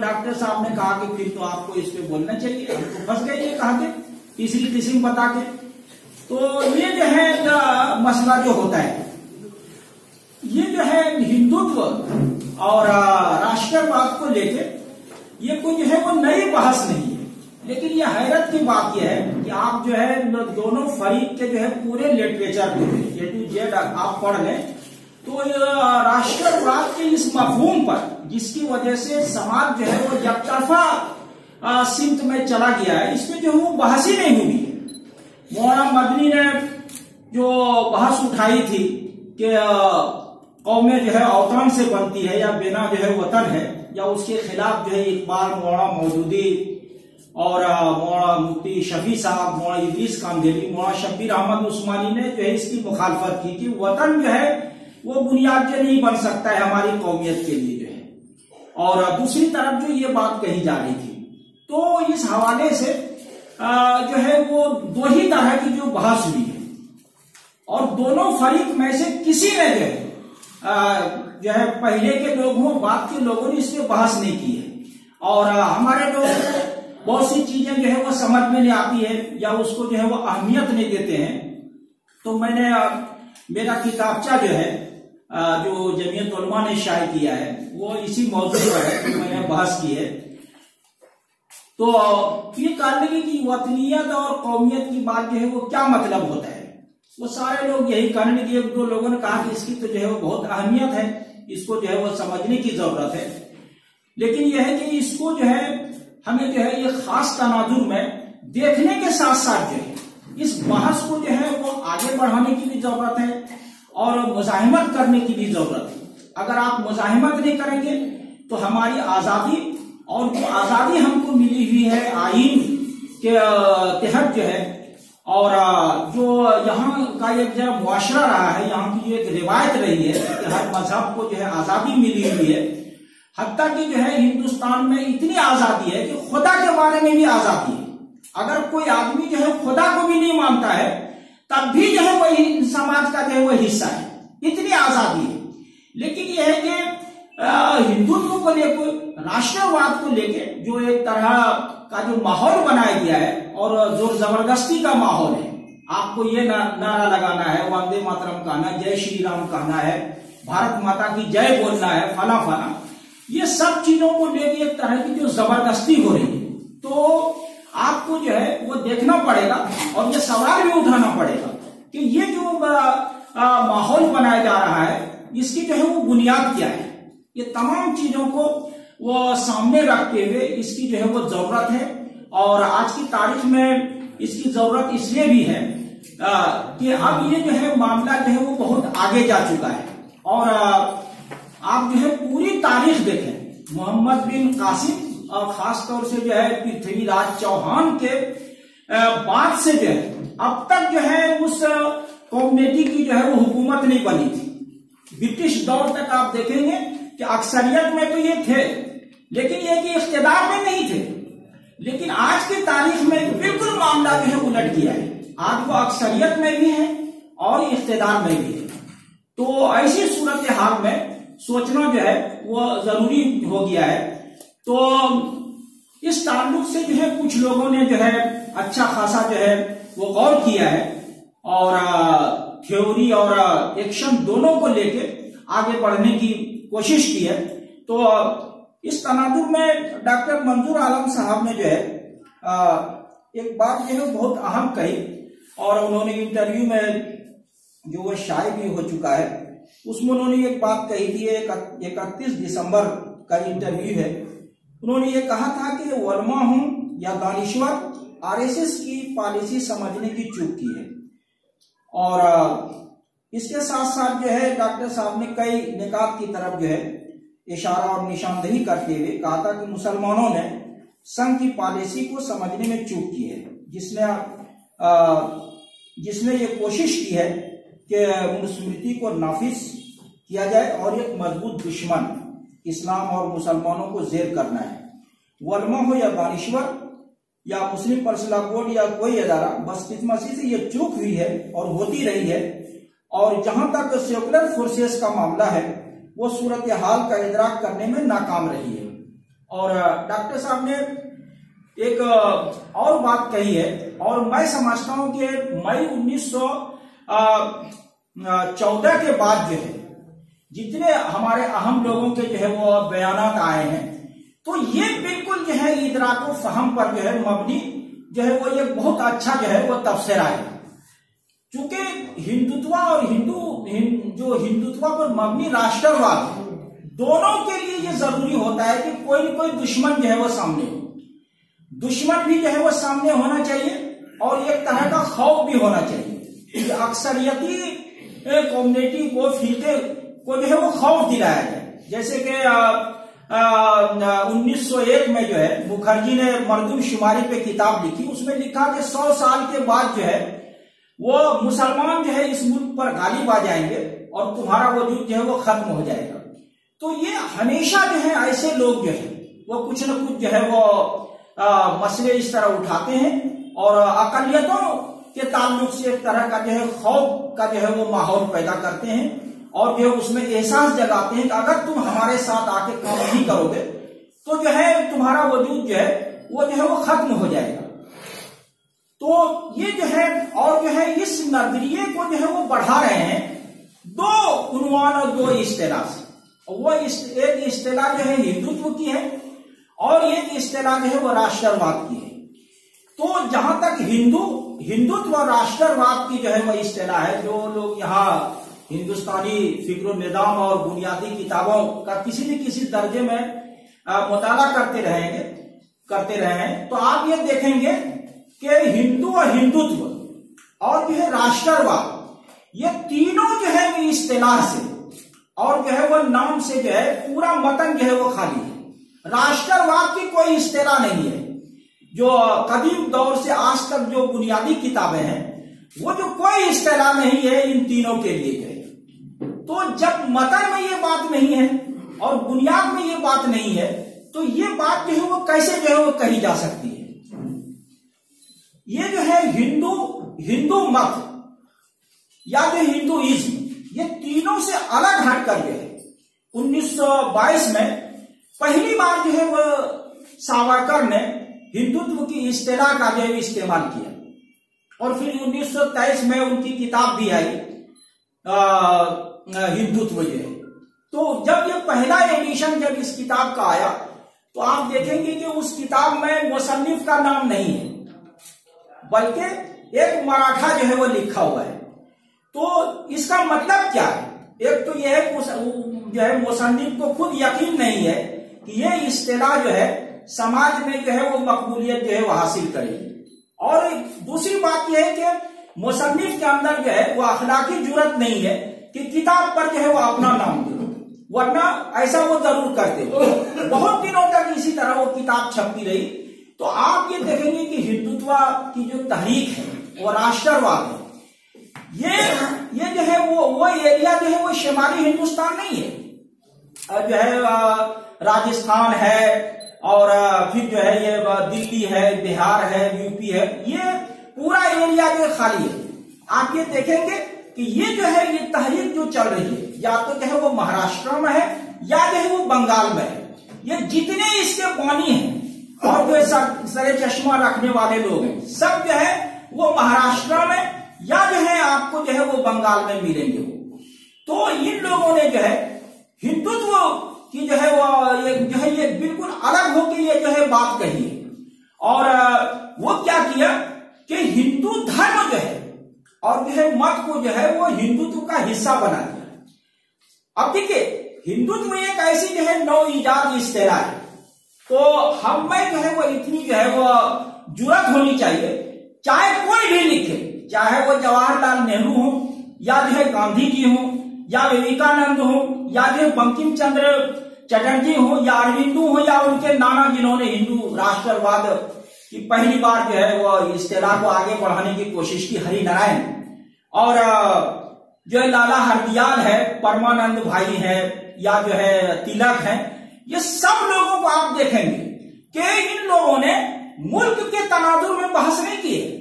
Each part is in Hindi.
डॉक्टर साहब ने कहा कि फिर तो आपको इस पे बोलना चाहिए, हम तो फंस गए ये कहा के तीसरी किस्म बता के। तो ये जो है मसला जो होता है, ये जो है हिंदुत्व और राष्ट्रवाद को लेके ये कोई जो है वो नई बहस नहीं है। लेकिन ये हैरत की बात यह है कि आप जो है दोनों फरीक के जो है पूरे लिटरेचर को A to Z आप पढ़ लें तो राष्ट्रवाद के इस मफहूम पर, जिसकी वजह से समाज जो है वो एकतरफा सिमत में चला गया है, इसमें जो है वो बहस ही नहीं हुई है। मौलाना मदनी ने जो बहस उठाई थी कि कौमें जो है औतान से बनती है या बिना जो है वतन है, या उसके खिलाफ जो है इकबाल, मौलाना मौदूदी और मौलाना मुफ्ती शफी साहब, मौलाना इदरीस कांदेली, मौलाना शब्बीर अहमद उस्मानी ने जो है इसकी मुखालफत की कि वतन जो है वो बुनियाद जो नहीं बन सकता है हमारी कौमियत के लिए जो है। और दूसरी तरफ जो ये बात कही जा रही थी, तो इस हवाले से जो है वो दो ही तरह की जो बहस हुई है और दोनों फरीक में से किसी ने जो है पहले के लोग हों, बाद के लोगों ने इस पे बहस नहीं की है। और हमारे लोग बहुत सी चीजें जो है वो समझ में नहीं आती है या उसको जो है वो अहमियत नहीं देते हैं। तो मैंने मेरा किताबचा जो है जो जमीयत उलमा ने शाये किया है वो इसी मौजू पर है, तो मैंने बहस की है। तो ये कहने लगी कि वतनियत और कौमियत की बात जो है वो क्या मतलब होता है। वो सारे लोग यही कहने लगे, एक दो लोगों ने कहा कि इसकी तो जो है वो बहुत अहमियत है, इसको जो है वो समझने की जरूरत है। लेकिन यह है कि इसको जो है हमें जो है ये खास तनाजुर में देखने के साथ साथ जो है इस बहस को जो है वो आगे बढ़ाने की भी जरूरत है और मुजाहिमत करने की भी जरूरत है। अगर आप मुजाहिमत नहीं करेंगे तो हमारी आजादी और जो आजादी हमको मिली हुई है आईन के तहत जो है, और जो यहाँ का एक जो मुआशरा रहा है, यहाँ की जो एक रिवायत रही है कि हर मजहब को जो है आजादी मिली हुई है, हत्ता कि जो है हिंदुस्तान में इतनी आजादी है कि खुदा के बारे में भी आजादी है। अगर कोई आदमी जो है खुदा को भी नहीं मानता है तब भी जो है वही समाज का जो है वो हिस्सा है, इतनी आजादी है। लेकिन यह है कि हिंदुत्व को लेकर, राष्ट्रवाद को लेके जो एक तरह का जो माहौल बनाया गया है और जोर जबरदस्ती का माहौल है, आपको ये नारा लगाना है, वंदे मातरम कहना, जय श्री राम कहना है, भारत माता की जय बोलना है, फला फला, ये सब चीजों को लेके एक तरह की जो जबरदस्ती हो रही है। तो आपको जो है वो देखना पड़ेगा और ये सवाल भी उठाना पड़ेगा कि ये जो माहौल बनाया जा रहा है इसकी जो है वो बुनियाद क्या है। ये तमाम चीजों को वो सामने रखते हुए इसकी जो है वो जरूरत है, और आज की तारीख में इसकी जरूरत इसलिए भी है कि अब ये जो है मामला जो है वो बहुत आगे जा चुका है। और आप जो है पूरी तारीख देखें, मोहम्मद बिन कासिम और खास तौर से जो है पृथ्वीराज चौहान के बाद से जो है अब तक जो है उस कम्युनिटी की जो है वो हुकूमत नहीं बनी थी। ब्रिटिश दौर तक आप देखेंगे कि अक्सरियत में तो ये थे, लेकिन ये कि इख्तिदार में नहीं थे। लेकिन आज की तारीख में बिल्कुल मामला जो है उलट गया है, आज वो अक्सरियत में भी है और इख्तिदार में भी है। तो ऐसी सूरत हाल में सोचना जो है वो जरूरी हो गया है। तो इस ताल्लुक से जो है कुछ लोगों ने जो है अच्छा खासा जो है वो गौर किया है और थ्योरी और एक्शन दोनों को लेके आगे बढ़ने की कोशिश की है। तो इस तनाजुर में डॉक्टर मंजूर आलम साहब ने जो है एक बात जो है बहुत अहम कही, और उन्होंने इंटरव्यू में जो वो शाये भी हो चुका है उसमें उन्होंने एक बात कही थी, 31 दिसंबर का इंटरव्यू है। उन्होंने ये कहा था कि उलमा हूं या दानिश्वर आरएसएस की पॉलिसी समझने की चूक की है। और इसके साथ साथ जो है डॉक्टर साहब ने कई निकात की तरफ जो है इशारा और निशानदेही करते हुए कहा था कि मुसलमानों ने संघ की पॉलिसी को समझने में चूक की है, जिसने ये कोशिश की है कि मनुस्मृति को नाफिज किया जाए और एक मजबूत दुश्मन इस्लाम और मुसलमानों को जेर करना है। उलमा हो या दानिश्वर या मुस्लिम पर्सनल बोर्ड या कोई अदारा, बदकिस्मती से ये चूक हुई है और होती रही है। और जहां तक सेकुलर फोर्सेस का मामला है वो सूरत हाल का इदराक करने में नाकाम रही है। और डॉक्टर साहब ने एक और बात कही है, और मैं समझता हूं कि मई 1914 के बाद जो है जितने हमारे अहम लोगों के जो है वो बयानात आए हैं, तो ये बिल्कुल जो है इदराको फहम पर जो है मबनी जो है वो ये बहुत अच्छा जो है वो तबसरा है। चूंकि हिंदुत्व और जो हिंदुत्व पर मबनी राष्ट्रवाद है, दोनों के लिए ये जरूरी होता है कि कोई न कोई दुश्मन जो है वो सामने हो। दुश्मन भी जो है वो सामने होना चाहिए और एक तरह का खौफ भी होना चाहिए। अक्सरियती कम्युनिटी को, फिरके को जो है वो खौफ दिलाया जाए। जैसे कि 1901 में जो है मुखर्जी ने मर्दमशुमारी पे किताब लिखी, उसमें लिखा कि 100 साल के बाद जो है वो मुसलमान जो है इस मुल्क पर गालिब आ जाएंगे और तुम्हारा वजूद जो है वो खत्म हो जाएगा। तो ये हमेशा जो है ऐसे लोग जो है वो कुछ न कुछ जो है वो मसले इस तरह उठाते हैं और अकलियतों के ताल्लुक से एक तरह का जो है खौफ का जो है वो माहौल पैदा करते हैं और जो है उसमें एहसास जगाते हैं कि अगर तुम हमारे साथ आके काम नहीं करोगे तो जो है तुम्हारा वजूद जो है वो खत्म हो जाएगा। तो ये जो है और जो है इस नजरिए को जो है वो बढ़ा रहे हैं दो उन्वान और दो इस्तिलाह से। वो एक इस्तिलाह जो है हिंदुत्व की है और एक इस्तिलाह जो है वो राष्ट्रवाद की है। तो जहां तक हिंदुत्व और राष्ट्रवाद की जो है वो इस्तिलाह है, जो लोग यहाँ हिंदुस्तानी फिक्र निज़ाम और बुनियादी किताबों का किसी न किसी दर्जे में मुताला करते रहे हैं, तो आप ये देखेंगे कि हिंदू और हिंदुत्व और जो है राष्ट्रवाद, ये तीनों जो है वो इस्तिलाह से और जो है वो नाम से जो है पूरा मतन जो है वो खाली है। राष्ट्रवाद की कोई इस्तिलाह नहीं है। जो कदीम दौर से आज तक जो बुनियादी किताबें हैं वो जो कोई इस्तिलाह नहीं है इन तीनों के लिए है। तो जब मतन में ये बात नहीं है और बुनियाद में ये बात नहीं है, तो ये बात जो है वो कैसे जो है वो कही जा सकती है। ये जो है हिंदू मत या जो हिंदुइज्म, ये तीनों से अलग हटकर जो है 1922 में पहली बार जो है वो सावरकर ने हिंदुत्व की इस्तिलाह का जो है इस्तेमाल किया और फिर 1923 में उनकी किताब भी आई हिंदुत्व जो है। तो जब ये पहला एडिशन जब इस किताब का आया तो आप देखेंगे कि उस किताब में मुसन्निफ का नाम नहीं है, बल्कि एक मराठा जो है वो लिखा हुआ है। तो इसका मतलब क्या है? एक तो यह है जो है मुसन्निफ को खुद यकीन नहीं है कि ये इस्तिलाह जो है समाज में जो है वो मकबूलियत जो है वो हासिल करेगी, और दूसरी बात यह है कि मुसन्निफ के अंदर जो है वो अखलाकी जुर्रत नहीं है कि किताब पर जो है वो अपना नाम दे, वरना ऐसा वो जरूर करते। बहुत दिनों तक इसी तरह वो किताब छपती रही। तो आप ये देखेंगे कि हिंदुत्व की जो तहरीक है वो राष्ट्रवाद है। ये जो है वो एरिया जो है वो शुमाली हिंदुस्तान नहीं है, जो है राजस्थान है और फिर जो है ये दिल्ली है, बिहार है, यूपी है, ये पूरा एरिया जो खाली है। आप ये देखेंगे कि ये जो है ये तहरीक जो चल रही है या तो जो है वो महाराष्ट्र में है या जो है वो बंगाल में है। ये जितने इसके बानी हैं और जो सरे चश्मा रखने वाले लोग हैं, सब जो है वो महाराष्ट्र में या जो है आपको जो है वो बंगाल में मिलेंगे। तो इन लोगों ने जो है हिंदुत्व की जो है ये बिल्कुल अलग होकर ये जो है बात कही है, और वो क्या किया कि हिंदू धर्म जो है और जो है मत को जो है वो हिंदुत्व का हिस्सा बना दिया। अब देखिए, हिंदुत्व एक ऐसी जो है नौ ईजाद इस्तिलाह है, तो हम में जो है वो इतनी जो है वो जुर्रत होनी चाहिए, चाहे कोई भी लिखे, चाहे वो जवाहरलाल नेहरू हो या जो है गांधी जी हो या विवेकानंद हो या जो बंकिम चंद्र चटर्जी हो या अरविंदो हो या उनके नाना जिन्होंने हिंदू राष्ट्रवाद की पहली बार जो है वो इस्तिलाह को आगे बढ़ाने की कोशिश की, हरि नारायण, और जो है लाला हरदयाल है, परमानंद भाई है या जो है तिलक है, ये सब लोगों को आप देखेंगे कि इन लोगों ने मुल्क के तनाजुर में बहस नहीं की है।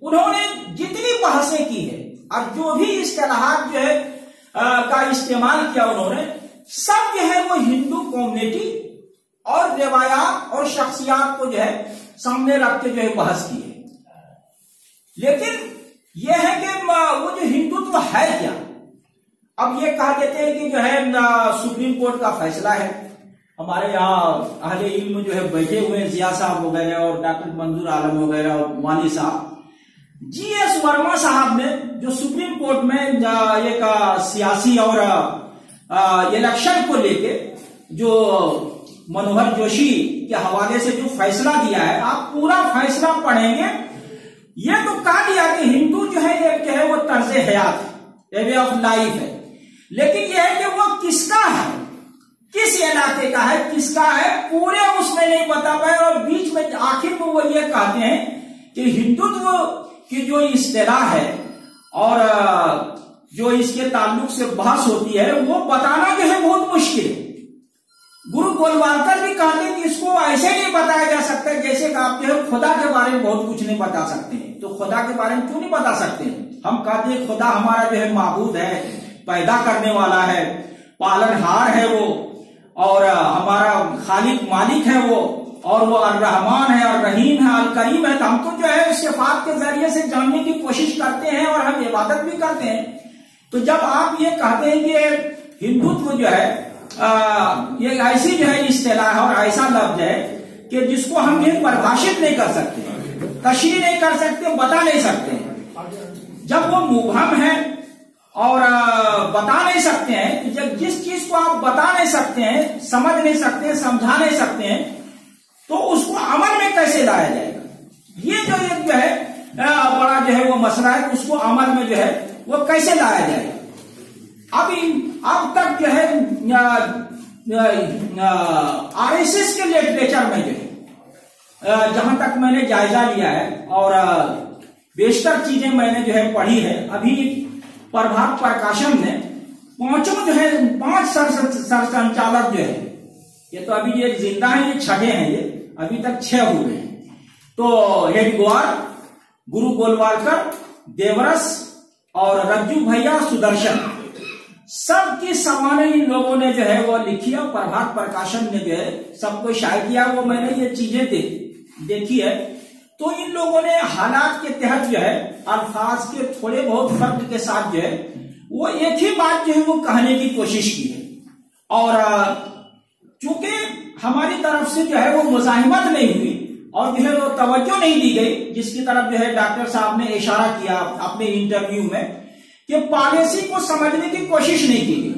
उन्होंने जितनी बहसें की है और जो भी इस्तिलाहात जो है का इस्तेमाल किया उन्होंने, सब जो है वो हिंदू कम्युनिटी और रिवायात और शख्सियात को जो है सामने रख के जो है बहस की है। लेकिन यह है कि वो जो हिंदुत्व है क्या। अब ये कहा देते हैं कि जो है सुप्रीम कोर्ट का फैसला है, हमारे यहाँ अहले इल्म जो है बैठे हुए हैं, जिया साहब वगैरह और डॉक्टर मंजूर आलम वगैरह और वाली साहब, जीएस वर्मा साहब ने जो सुप्रीम कोर्ट में एक सियासी और इलेक्शन को लेके जो मनोहर जोशी के हवाले से जो फैसला दिया है, आप पूरा फैसला पढ़ेंगे, ये तो कहा दिया कि हिंदू जो है एक जो है वो तर्ज हयात है, वे ऑफ लाइफ है। लेकिन यह है कि वो किसका है, किस इलाके का है, किसका है, पूरे उसमें नहीं बता पाए। और बीच में आखिर में वो ये कहते हैं कि हिंदुत्व की जो इस्तिलाह है और जो इसके ताल्लुक से बहस होती है वो बताना जो है बहुत मुश्किल है। गुरु गोलवालकर भी कहते हैं कि इसको ऐसे नहीं बताया जा सकता जैसे कि आप जो है खुदा के बारे में बहुत कुछ नहीं बता सकते हैं। तो खुदा के बारे में क्यों नहीं बता सकते हैं? हम कहते हैं खुदा हमारा जो है माबूद है, पैदा करने वाला है, पालनहार है वो, और हमारा खालिक मालिक है वो, और वो अल रहमान है, अल रहीम है, अल करीम है। तो हम तो जो है सिफात के जरिए से जानने की कोशिश करते हैं और हम इबादत भी करते हैं। तो जब आप ये कहते हैं कि हिंदुत्व जो है ये ऐसी जो है इस्तिलाह है और ऐसा लफ्ज है कि जिसको हम ये परिभाषित नहीं कर सकते, तशरीह नहीं कर सकते, बता नहीं सकते। जब वो मुबहम है और बता नहीं सकते हैं, जब जिस चीज को आप बता नहीं सकते हैं, समझ नहीं सकते हैं, समझा नहीं सकते हैं, तो उसको अमल में कैसे लाया जाएगा? ये जो एक जो है बड़ा जो है वो मसला है, उसको अमल में जो है वो कैसे लाया जाएगा? अब तक जो है आरएसएस के लिटरेचर में जो है जहां तक मैंने जायजा लिया है और बेशतर चीजें मैंने जो है पढ़ी है, अभी प्रभात प्रकाशन ने पांचों जो है 5 सरसंचालक जो है, ये तो अभी ये जिंदा है, ये छठे हैं, ये अभी तक 6 हुए हैं। तो हेडगोवार, गुरु गोलवालकर, देवरस और रज्जू भैया, सुदर्शन, सबकी समाने इन लोगों ने जो है वो लिखी और प्रभात प्रकाशन ने जो है सबको शाये किया। वो मैंने ये चीजें देखी है। तो इन लोगों ने हालात के तहत जो है अल्फाज के थोड़े बहुत फर्क के साथ जो है वो एक ही बात जो है वो कहने की कोशिश की है। और चूंकि हमारी तरफ से जो है वो मुजाहिमत नहीं हुई और जो है वो तवज्जो नहीं दी गई, जिसकी तरफ जो है डॉक्टर साहब ने इशारा किया अपने इंटरव्यू में कि पॉलिसी को समझने की कोशिश नहीं की गई।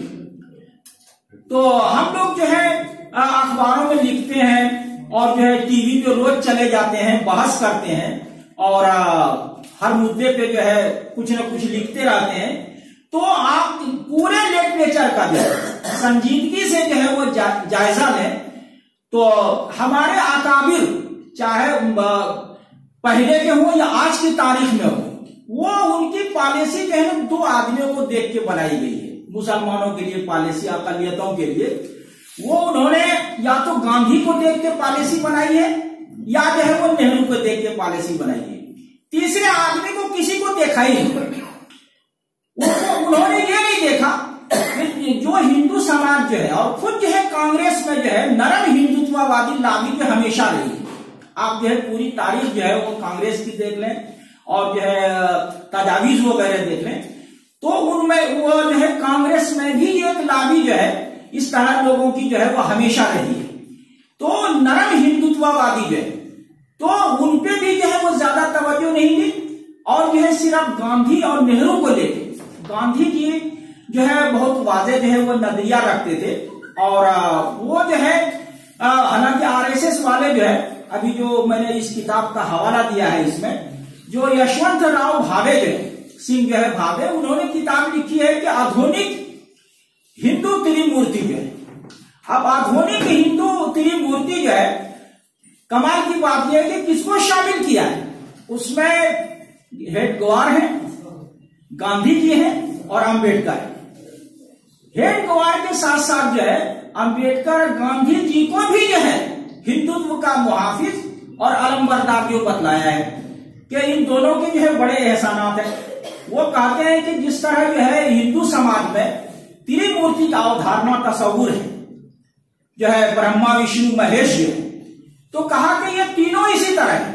तो हम लोग जो है अखबारों में लिखते हैं और जो है टीवी पे रोज चले जाते हैं, बहस करते हैं और हर मुद्दे पे जो है कुछ न कुछ लिखते रहते हैं। तो आप पूरे लिटरेचर का जो है संजीदगी से जो है वो जायजा लें। तो हमारे अकाबिर चाहे पहले के हो या आज की तारीख में हो, वो उनकी पॉलिसी जो है ना 2 आदमियों को देख के बनाई गई है। मुसलमानों के लिए पॉलिसी, अकलियतों के लिए वो उन्होंने या तो गांधी को देख के पॉलिसी बनाई है या जो है वो नेहरू को देख के पॉलिसी बनाई है। तीसरे आदमी को किसी को देखा ही नहीं। उन्होंने ये नहीं देखा कि जो हिंदू समाज जो है और खुद जो है कांग्रेस में जो है नरम हिंदुत्ववादी लागी जो हमेशा रही है। आप जो है पूरी तारीख जो है वो कांग्रेस की देख लें और जो है तजावीज वगैरह देख लें, तो उनमें वो जो है कांग्रेस में भी एक लागी जो है इस तरह लोगों की जो है वो हमेशा रही है। तो नरम हिंदुत्ववादी जो है तो उनपे भी जो है वो ज्यादा तवज्जो नहीं दी और जो है सिर्फ गांधी और नेहरू को लेके, गांधी जी जो है बहुत वाजे जो है वो नजरिया रखते थे। और वो जो है हालांकि आरएसएस वाले जो है, अभी जो मैंने इस किताब का हवाला दिया है इसमें, जो यशवंत राव भावे जो है, सिंह जो है भावे, उन्होंने किताब लिखी है कि आधुनिक हिंदू त्रिमूर्ति जो है। अब आधुनिक हिंदू त्रिमूर्ति जो है, कमाल की बात यह है कि किसको शामिल किया है उसमें? हेडगोवार है, गांधी जी है और अंबेडकर है। हेडगोवार के साथ साथ जो है अंबेडकर गांधी जी को भी जो है हिंदुत्व का मुहाफिज और अलमबरदार जो बतलाया है कि इन दोनों के जो है बड़े एहसानात है। वो कहते हैं कि जिस तरह जो है हिंदू समाज में त्रिमूर्ति का अवधारणा तस्वुर है, जो है ब्रह्मा विष्णु महेश जो है, तो कहा कि ये तीनों इसी तरह है।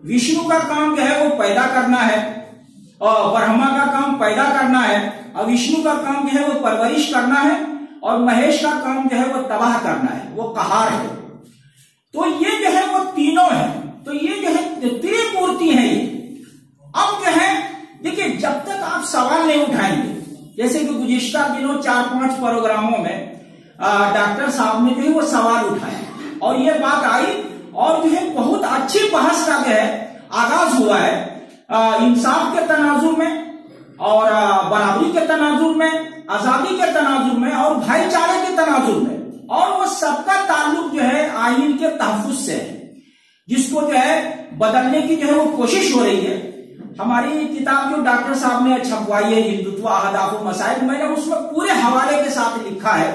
विष्णु का काम जो है वो पैदा करना है, और ब्रह्मा का काम पैदा करना है, और विष्णु का काम जो है वो परवरिश करना है, और महेश का काम जो है वो तबाह करना है, वो कहार है। तो ये जो है वो तीनों है, तो ये जो है त्रिमूर्ति है ये। अब जो है देखिए, जब तक आप सवाल नहीं उठाएंगे, जैसे कि गुज़िश्ता दिनों 4-5 प्रोग्रामों में डॉक्टर साहब ने जो है वो सवाल उठाया और ये बात आई, और जो है बहुत अच्छी बहस का जो है आगाज हुआ है इंसाफ के तनाजुर में, और बराबरी के तनाजुर में, आजादी के तनाजुर में, और भाईचारे के तनाजुर में, और वो सबका ताल्लुक जो है आइन के तहफ्फुज से है, जिसको जो है बदलने की जो है वो कोशिश हो रही है। हमारी किताब जो डॉक्टर साहब ने छपवाई है, हिंदुत्व अहदाफ व मसाइल, मैंने उसमें पूरे हवाले के साथ लिखा है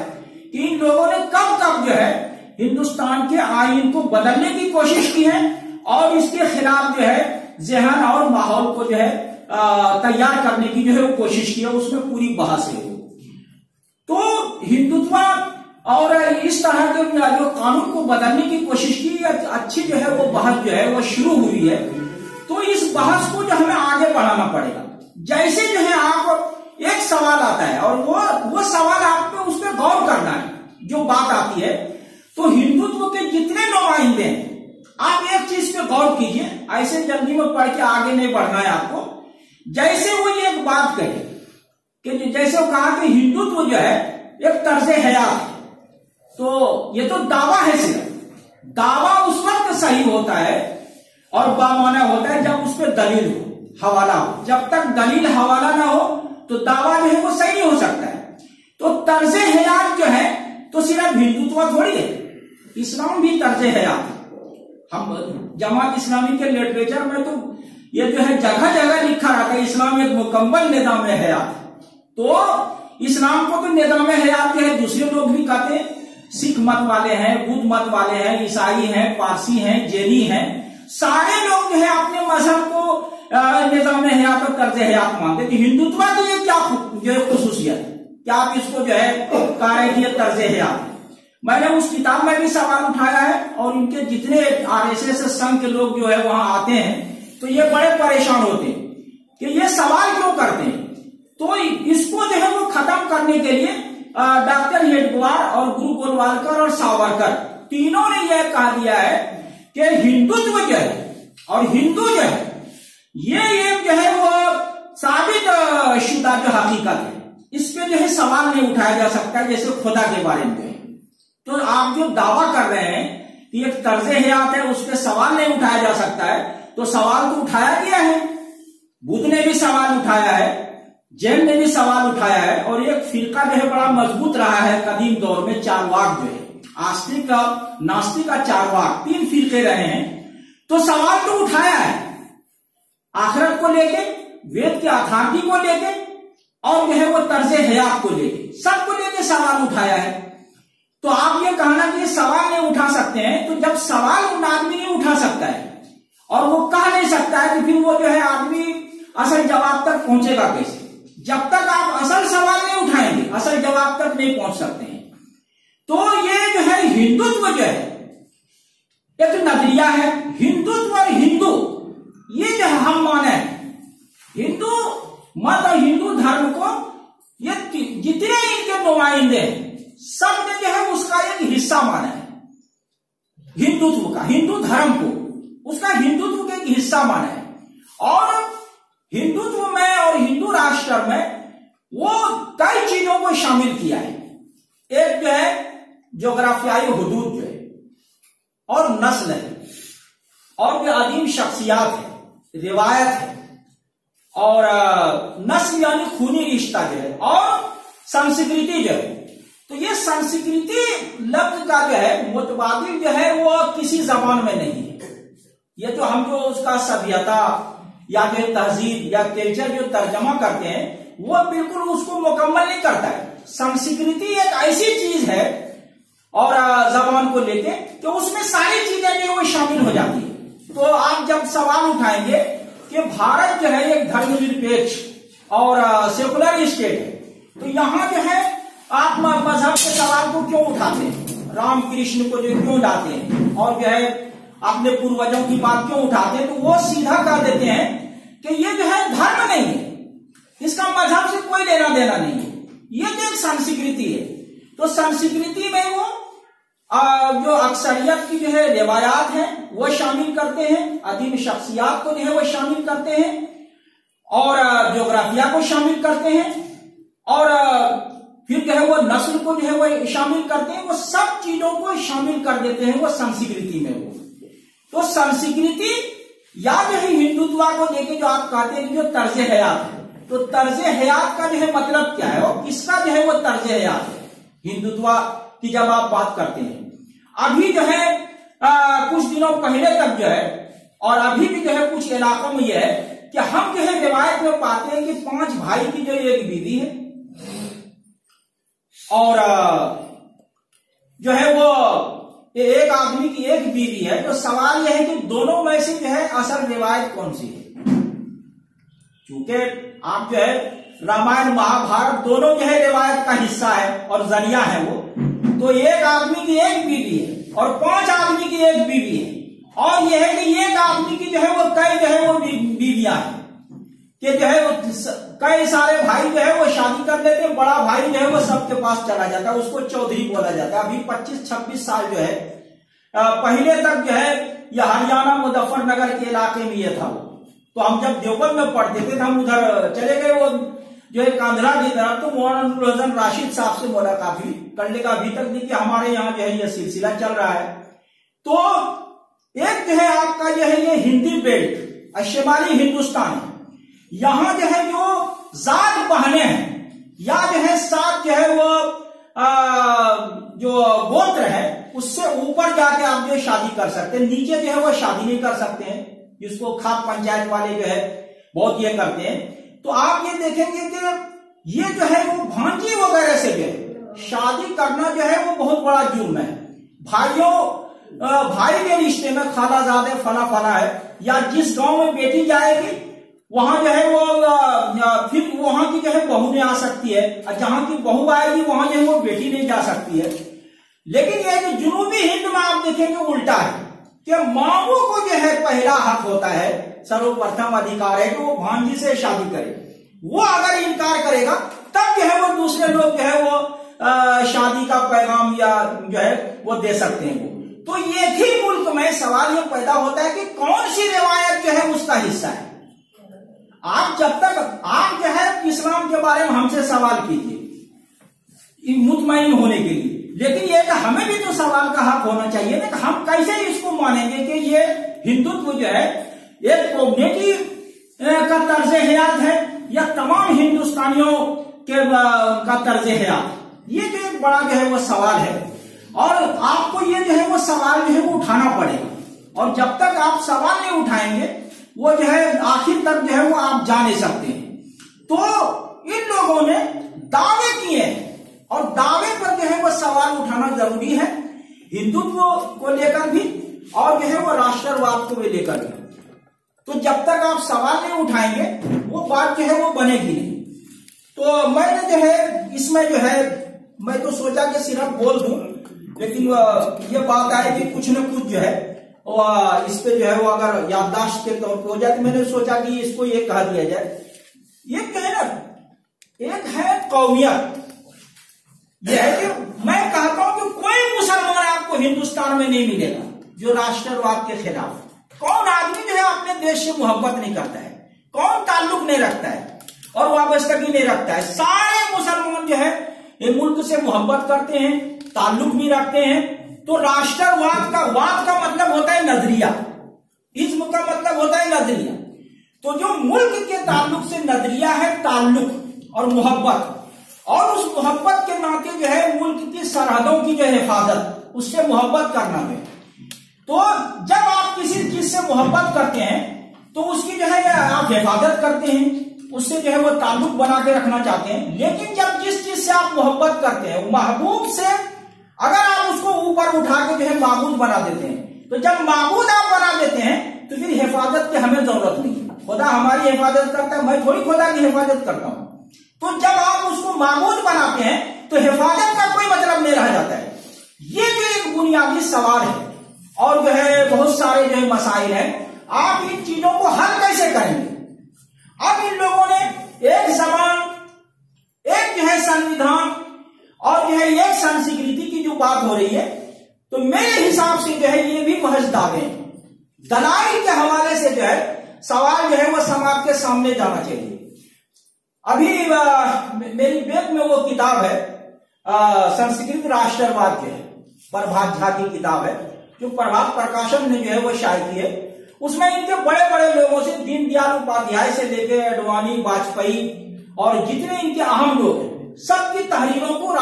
कि इन लोगों ने कब कब जो है हिंदुस्तान के आइन को बदलने की कोशिश की है, और इसके खिलाफ जो है ज़हन और माहौल को जो है तैयार करने की जो है वो कोशिश की है, उसमें पूरी बहस है। तो हिंदुत्व और इस तरह के जो कानून को बदलने की कोशिश की, अच्छी जो है वो बहस जो है वो शुरू हुई है। तो इस बहस को जो हमें आगे बढ़ाना पड़ेगा। जैसे जो है आप एक सवाल आता है और वो सवाल आप पे उस पर गौर करना है, जो बात आती है, तो हिंदुत्व के जितने नुमाइंदे हैं, आप एक चीज पे गौर कीजिए, ऐसे जल्दी में पढ़ के आगे नहीं बढ़ना है आपको। जैसे वो ये एक बात कहे कि जैसे वो कहा कि हिंदुत्व जो है एक तर्ज हयात है, तो ये तो दावा है, सिर्फ दावा उस वक्त सही होता है और बामाना होता है जब उस पर दलील हो, हवाला हो। जब तक दलील हवाला ना हो तो दावा जो है वो सही नहीं हो सकता है। तो तर्ज हयात जो है तो सिर्फ हिंदुत्व थोड़ी है, इस्लाम भी तर्ज हयात है। हम जमात इस्लामी के लिटरेचर में तो ये जो है जगह जगह लिखा रहता है इस्लाम एक मुकम्मल निज़ाम हयात है। तो इस्लाम को तो निज़ाम हयात जो है दूसरे लोग भी कहते हैं, सिख मत वाले हैं, बुद्ध मत वाले हैं, ईसाई हैं, पारसी हैं, जैनी हैं, सारे लोग जो है अपने मजहब को निज़ाम हयात और तर्ज हयात मानते। तो हिंदुत्व की ये क्या जो है खुसूसियत है, क्या आप इसको जो है कह रहे हैं तर्ज हयात? मैंने उस किताब में भी सवाल उठाया है, और उनके जितने आरएसएस संघ के लोग जो है वहां आते हैं तो ये बड़े परेशान होते हैं कि ये सवाल क्यों करते हैं। तो इसको जो है वो खत्म करने के लिए डॉक्टर हेडगेवार और गुरु गोलवालकर और सावरकर तीनों ने यह कह दिया है कि हिंदुत्व जो है और हिंदू जो है ये एक जो है वो साबित शुदा जो हकीकत है, इस पे जो है सवाल नहीं उठाया जा सकता, जैसे खुदा के बारे में। तो आप जो दावा कर रहे हैं कि एक तर्ज हयात है, उस पर सवाल नहीं उठाया जा सकता है, तो सवाल तो उठाया गया है। बुद्ध ने भी सवाल उठाया है, जैन ने भी सवाल उठाया है, और एक फिरका जो है बड़ा मजबूत रहा है कदीम दौर में, चारवाक जो है, आस्तिक नास्तिक का चारवाक, 3 फिरके रहे हैं। तो सवाल तो उठाया है आखिरत को लेके, वेद के अथॉरिटी को लेके, और जो है वो तर्ज हयात को लेके, सबको लेके सवाल उठाया है। तो आप ये कहना कि सवाल नहीं उठा सकते हैं, तो जब सवाल उन आदमी नहीं उठा सकता है और वो कह नहीं सकता है, तो फिर वो जो है आदमी असल जवाब तक पहुंचेगा कैसे? जब तक आप असल सवाल नहीं उठाएंगे, असल जवाब तक नहीं पहुंच सकते हैं। तो ये जो है हिंदुत्व जो है एक नजरिया है। हिंदुत्व और हिंदू ये जो हम माने, हिंदू मत और हिंदू धर्म को ये जितने इनके नुमाइंदे हैं सब ने जो है उसका एक हिस्सा माना है, हिंदुत्व का, हिंदू धर्म को उसका हिंदुत्व का एक हिस्सा माना है। और हिंदुत्व में और हिंदू राष्ट्र में वो कई चीजों को शामिल किया है। एक जो है ज्योग्राफियाई हुदूद जो है, और नस्ल है, और जो अदीम शख्सियात है, रिवायत है, और नस्ल यानी खूनी रिश्ता जो है, और संस्कृति जो है। तो ये संस्कृति लफ्ज का जो है मुतबादिल जो है वो किसी जबान में नहीं है। ये तो हम जो उसका सभ्यता या फिर तहजीब या कल्चर जो तर्जमा करते हैं वो बिल्कुल उसको मुकम्मल नहीं करता है। संस्कृति एक ऐसी चीज है और जबान को लेके कि उसमें सारी चीजें जो वो शामिल हो जाती है। तो आप जब सवाल उठाएंगे कि भारत जो है एक धर्मनिरपेक्ष और सेकुलर स्टेट है, तो यहाँ जो है आप मजहब के सवाल को क्यों उठाते हैं? राम कृष्ण को जो क्यों लाते हैं और जो है अपने पूर्वजों की बात क्यों उठाते हैं, तो वो सीधा कह देते हैं कि ये जो है धर्म नहीं है, इसका मजहब से कोई लेना देना नहीं है, ये तो एक संस्कृति है। तो संस्कृति में वो जो अक्सरियत की जो है रिवायात है वो शामिल करते हैं, अदीम शख्सियात को जो है वो शामिल करते हैं और ज्योग्राफिया को शामिल करते हैं और फिर जो है वो नस्ल को जो है वो शामिल करते हैं, वो सब चीजों को शामिल कर देते हैं वो संस्कृति में। वो तो संस्कृति या जो है हिंदुत्व को लेके जो आप कहते हैं कि जो तर्ज हयात है, तो तर्ज हयात का जो है मतलब क्या है और किसका जो है वो तर्ज हयात है हिंदुत्व की जब आप बात करते हैं। अभी जो है कुछ दिनों पहले तक जो है और अभी भी जो है कुछ इलाकों में यह है कि हम जो है रिवायत में पाते हैं कि 5 भाई की जो एक बीवी है और जो है वो एक आदमी की एक बीवी है। तो सवाल यह है कि दोनों में से जो है असल रिवायत कौन सी है, क्योंकि आप जो है रामायण महाभारत दोनों जो है रिवायत का हिस्सा है और जरिया है वो। तो एक आदमी की एक बीवी है और 5 आदमी की एक बीवी है और यह है कि एक आदमी की जो है वो कई जो है वो बीवियां हैं कि जो है वो कई सारे भाई जो है वो शादी कर लेते हैं, बड़ा भाई जो है वो सबके पास चला जाता है, उसको चौधरी बोला जाता है। अभी 25-26 साल जो है पहले तक जो है यह हरियाणा मुजफ्फरनगर के इलाके में ये था वो। तो हम जब देवबंद में पढ़ते थे तो हम उधर चले गए, वो जो है कांधरा की तरफ, तो मौलाना राशिद साहब से मुलाकात हुई करने का अभी तक नहीं कि हमारे यहाँ जो है ये सिलसिला चल रहा है। तो एक जो है आपका जो है ये हिंदी बेल्ट शिमाली हिंदुस्तान है, यहाँ जो है जो जात बहने हैं या जो है साथ जो है वो जो गोत्र है उससे ऊपर जाके आप जो शादी कर सकते हैं, नीचे जो है वो शादी नहीं कर सकते हैं, जिसको खाप पंचायत वाले जो है बहुत ये करते हैं। तो आप ये देखेंगे कि ये जो है वो भांजी वगैरह से जो है शादी करना जो है वो बहुत बड़ा जुर्म है। भाई के रिश्ते में खालाजादे फला फला है, या जिस गांव में बेटी जाएगी वहां जो है वो फिर वहां की जो है बहू नहीं आ सकती है, और जहां की बहू आएगी वहां जो है वो बेटी नहीं जा सकती है। लेकिन ये जो जुनूबी हिंद में आप देखेंगे उल्टा है कि मांगों को जो है पहला हक होता है, सर्वप्रथम अधिकार है कि वो भांजी से शादी करे। वो अगर इनकार करेगा तब जो है वो दूसरे लोग जो है वो शादी का पैगाम या जो है वो दे सकते हैं। वो तो एक ही मुल्क में सवाल ये पैदा होता है कि कौन सी रिवायत जो है उसका हिस्सा है। आप जब तक आप जो है इस्लाम के बारे में हमसे सवाल कीजिए मुतमईन होने के लिए, लेकिन ये कि हमें भी तो सवाल का हक होना चाहिए ना कि हम कैसे इसको मानेंगे कि ये हिंदुत्व जो है एक कम्युनिटी का तर्ज हयात है या तमाम हिंदुस्तानियों के का तर्ज हयात। ये जो एक बड़ा जो है वो सवाल है और आपको ये जो है वो सवाल जो है वो उठाना पड़ेगा, और जब तक आप सवाल नहीं उठाएंगे वो जो है आखिर तक जो है वो आप जा नहीं सकते हैं। तो इन लोगों ने दावे किए और दावे पर जो है वो सवाल उठाना जरूरी है, हिंदुत्व को लेकर भी और जो है वो राष्ट्रवाद को भी लेकर भी। तो जब तक आप सवाल नहीं उठाएंगे वो बात जो है वो बनेगी नहीं। तो मैंने जो है इसमें जो है मैं तो सोचा कि सिर्फ बोल दूं, लेकिन ये बात है कि कुछ न कुछ जो है इस पे जो है वो अगर याददाश्त के तौर पर हो जाए तो मैंने सोचा कि इसको ये कहा दिया जाए। ये क्या है ना, एक है कौमियत, यह है कि मैं कहता हूं कि कोई मुसलमान आपको हिंदुस्तान में नहीं मिलेगा जो राष्ट्रवाद के खिलाफ। कौन आदमी जो है अपने देश से मोहब्बत नहीं करता है, कौन ताल्लुक नहीं रखता है और वाबस्तगी नहीं रखता है। सारे मुसलमान जो है ये मुल्क से मोहब्बत करते हैं, ताल्लुक भी रखते हैं। तो राष्ट्रवाद का वाद का मतलब होता है नजरिया, इज्म का मतलब होता है नजरिया। तो जो मुल्क के ताल्लुक से नजरिया है ताल्लुक और मोहब्बत, और उस मोहब्बत के नाते जो है मुल्क की सरहदों की जो है हिफाजत, उससे मोहब्बत करना है। तो जब आप किसी चीज से मोहब्बत करते हैं तो उसकी जो है आप हिफाजत करते हैं, उससे जो है वो ताल्लुक बना के रखना चाहते हैं। लेकिन जब जिस चीज से आप मोहब्बत करते हैं महबूब से अगर आप उसको ऊपर उठा के जो है माबूद बना देते हैं, तो जब माबूद आप बना देते हैं तो फिर हिफाजत की हमें जरूरत नहीं है। खुदा हमारी हिफाजत करता है, मैं थोड़ी खुदा की हिफाजत करता हूं। तो जब आप उसको माबूद बनाते हैं तो हिफाजत का कोई मतलब नहीं रह जाता है। ये जो एक बुनियादी सवाल है और जो है बहुत सारे जो है मसाइल हैं, आप इन चीजों को हल कैसे करेंगे? अब इन लोगों ने एक जबान, एक जो है संविधान और जो है एक संस्कृति की जो बात हो रही है, तो मेरे हिसाब से जो है ये भी महज दावे हैं। दलाइल के हवाले से जो है सवाल जो है वो समाज के सामने जाना चाहिए। अभी मेरी बैग में वो किताब है संस्कृत राष्ट्रवाद जो है, प्रभात झा की किताब है, जो प्रभात प्रकाशन ने जो है वो शाये की है। उसमें इनके बड़े बड़े लोगों से दीनदयाल उपाध्याय से लेकर अडवाणी, वाजपेयी और जितने इनके अहम लोग हैं, सबकी तहरीरों को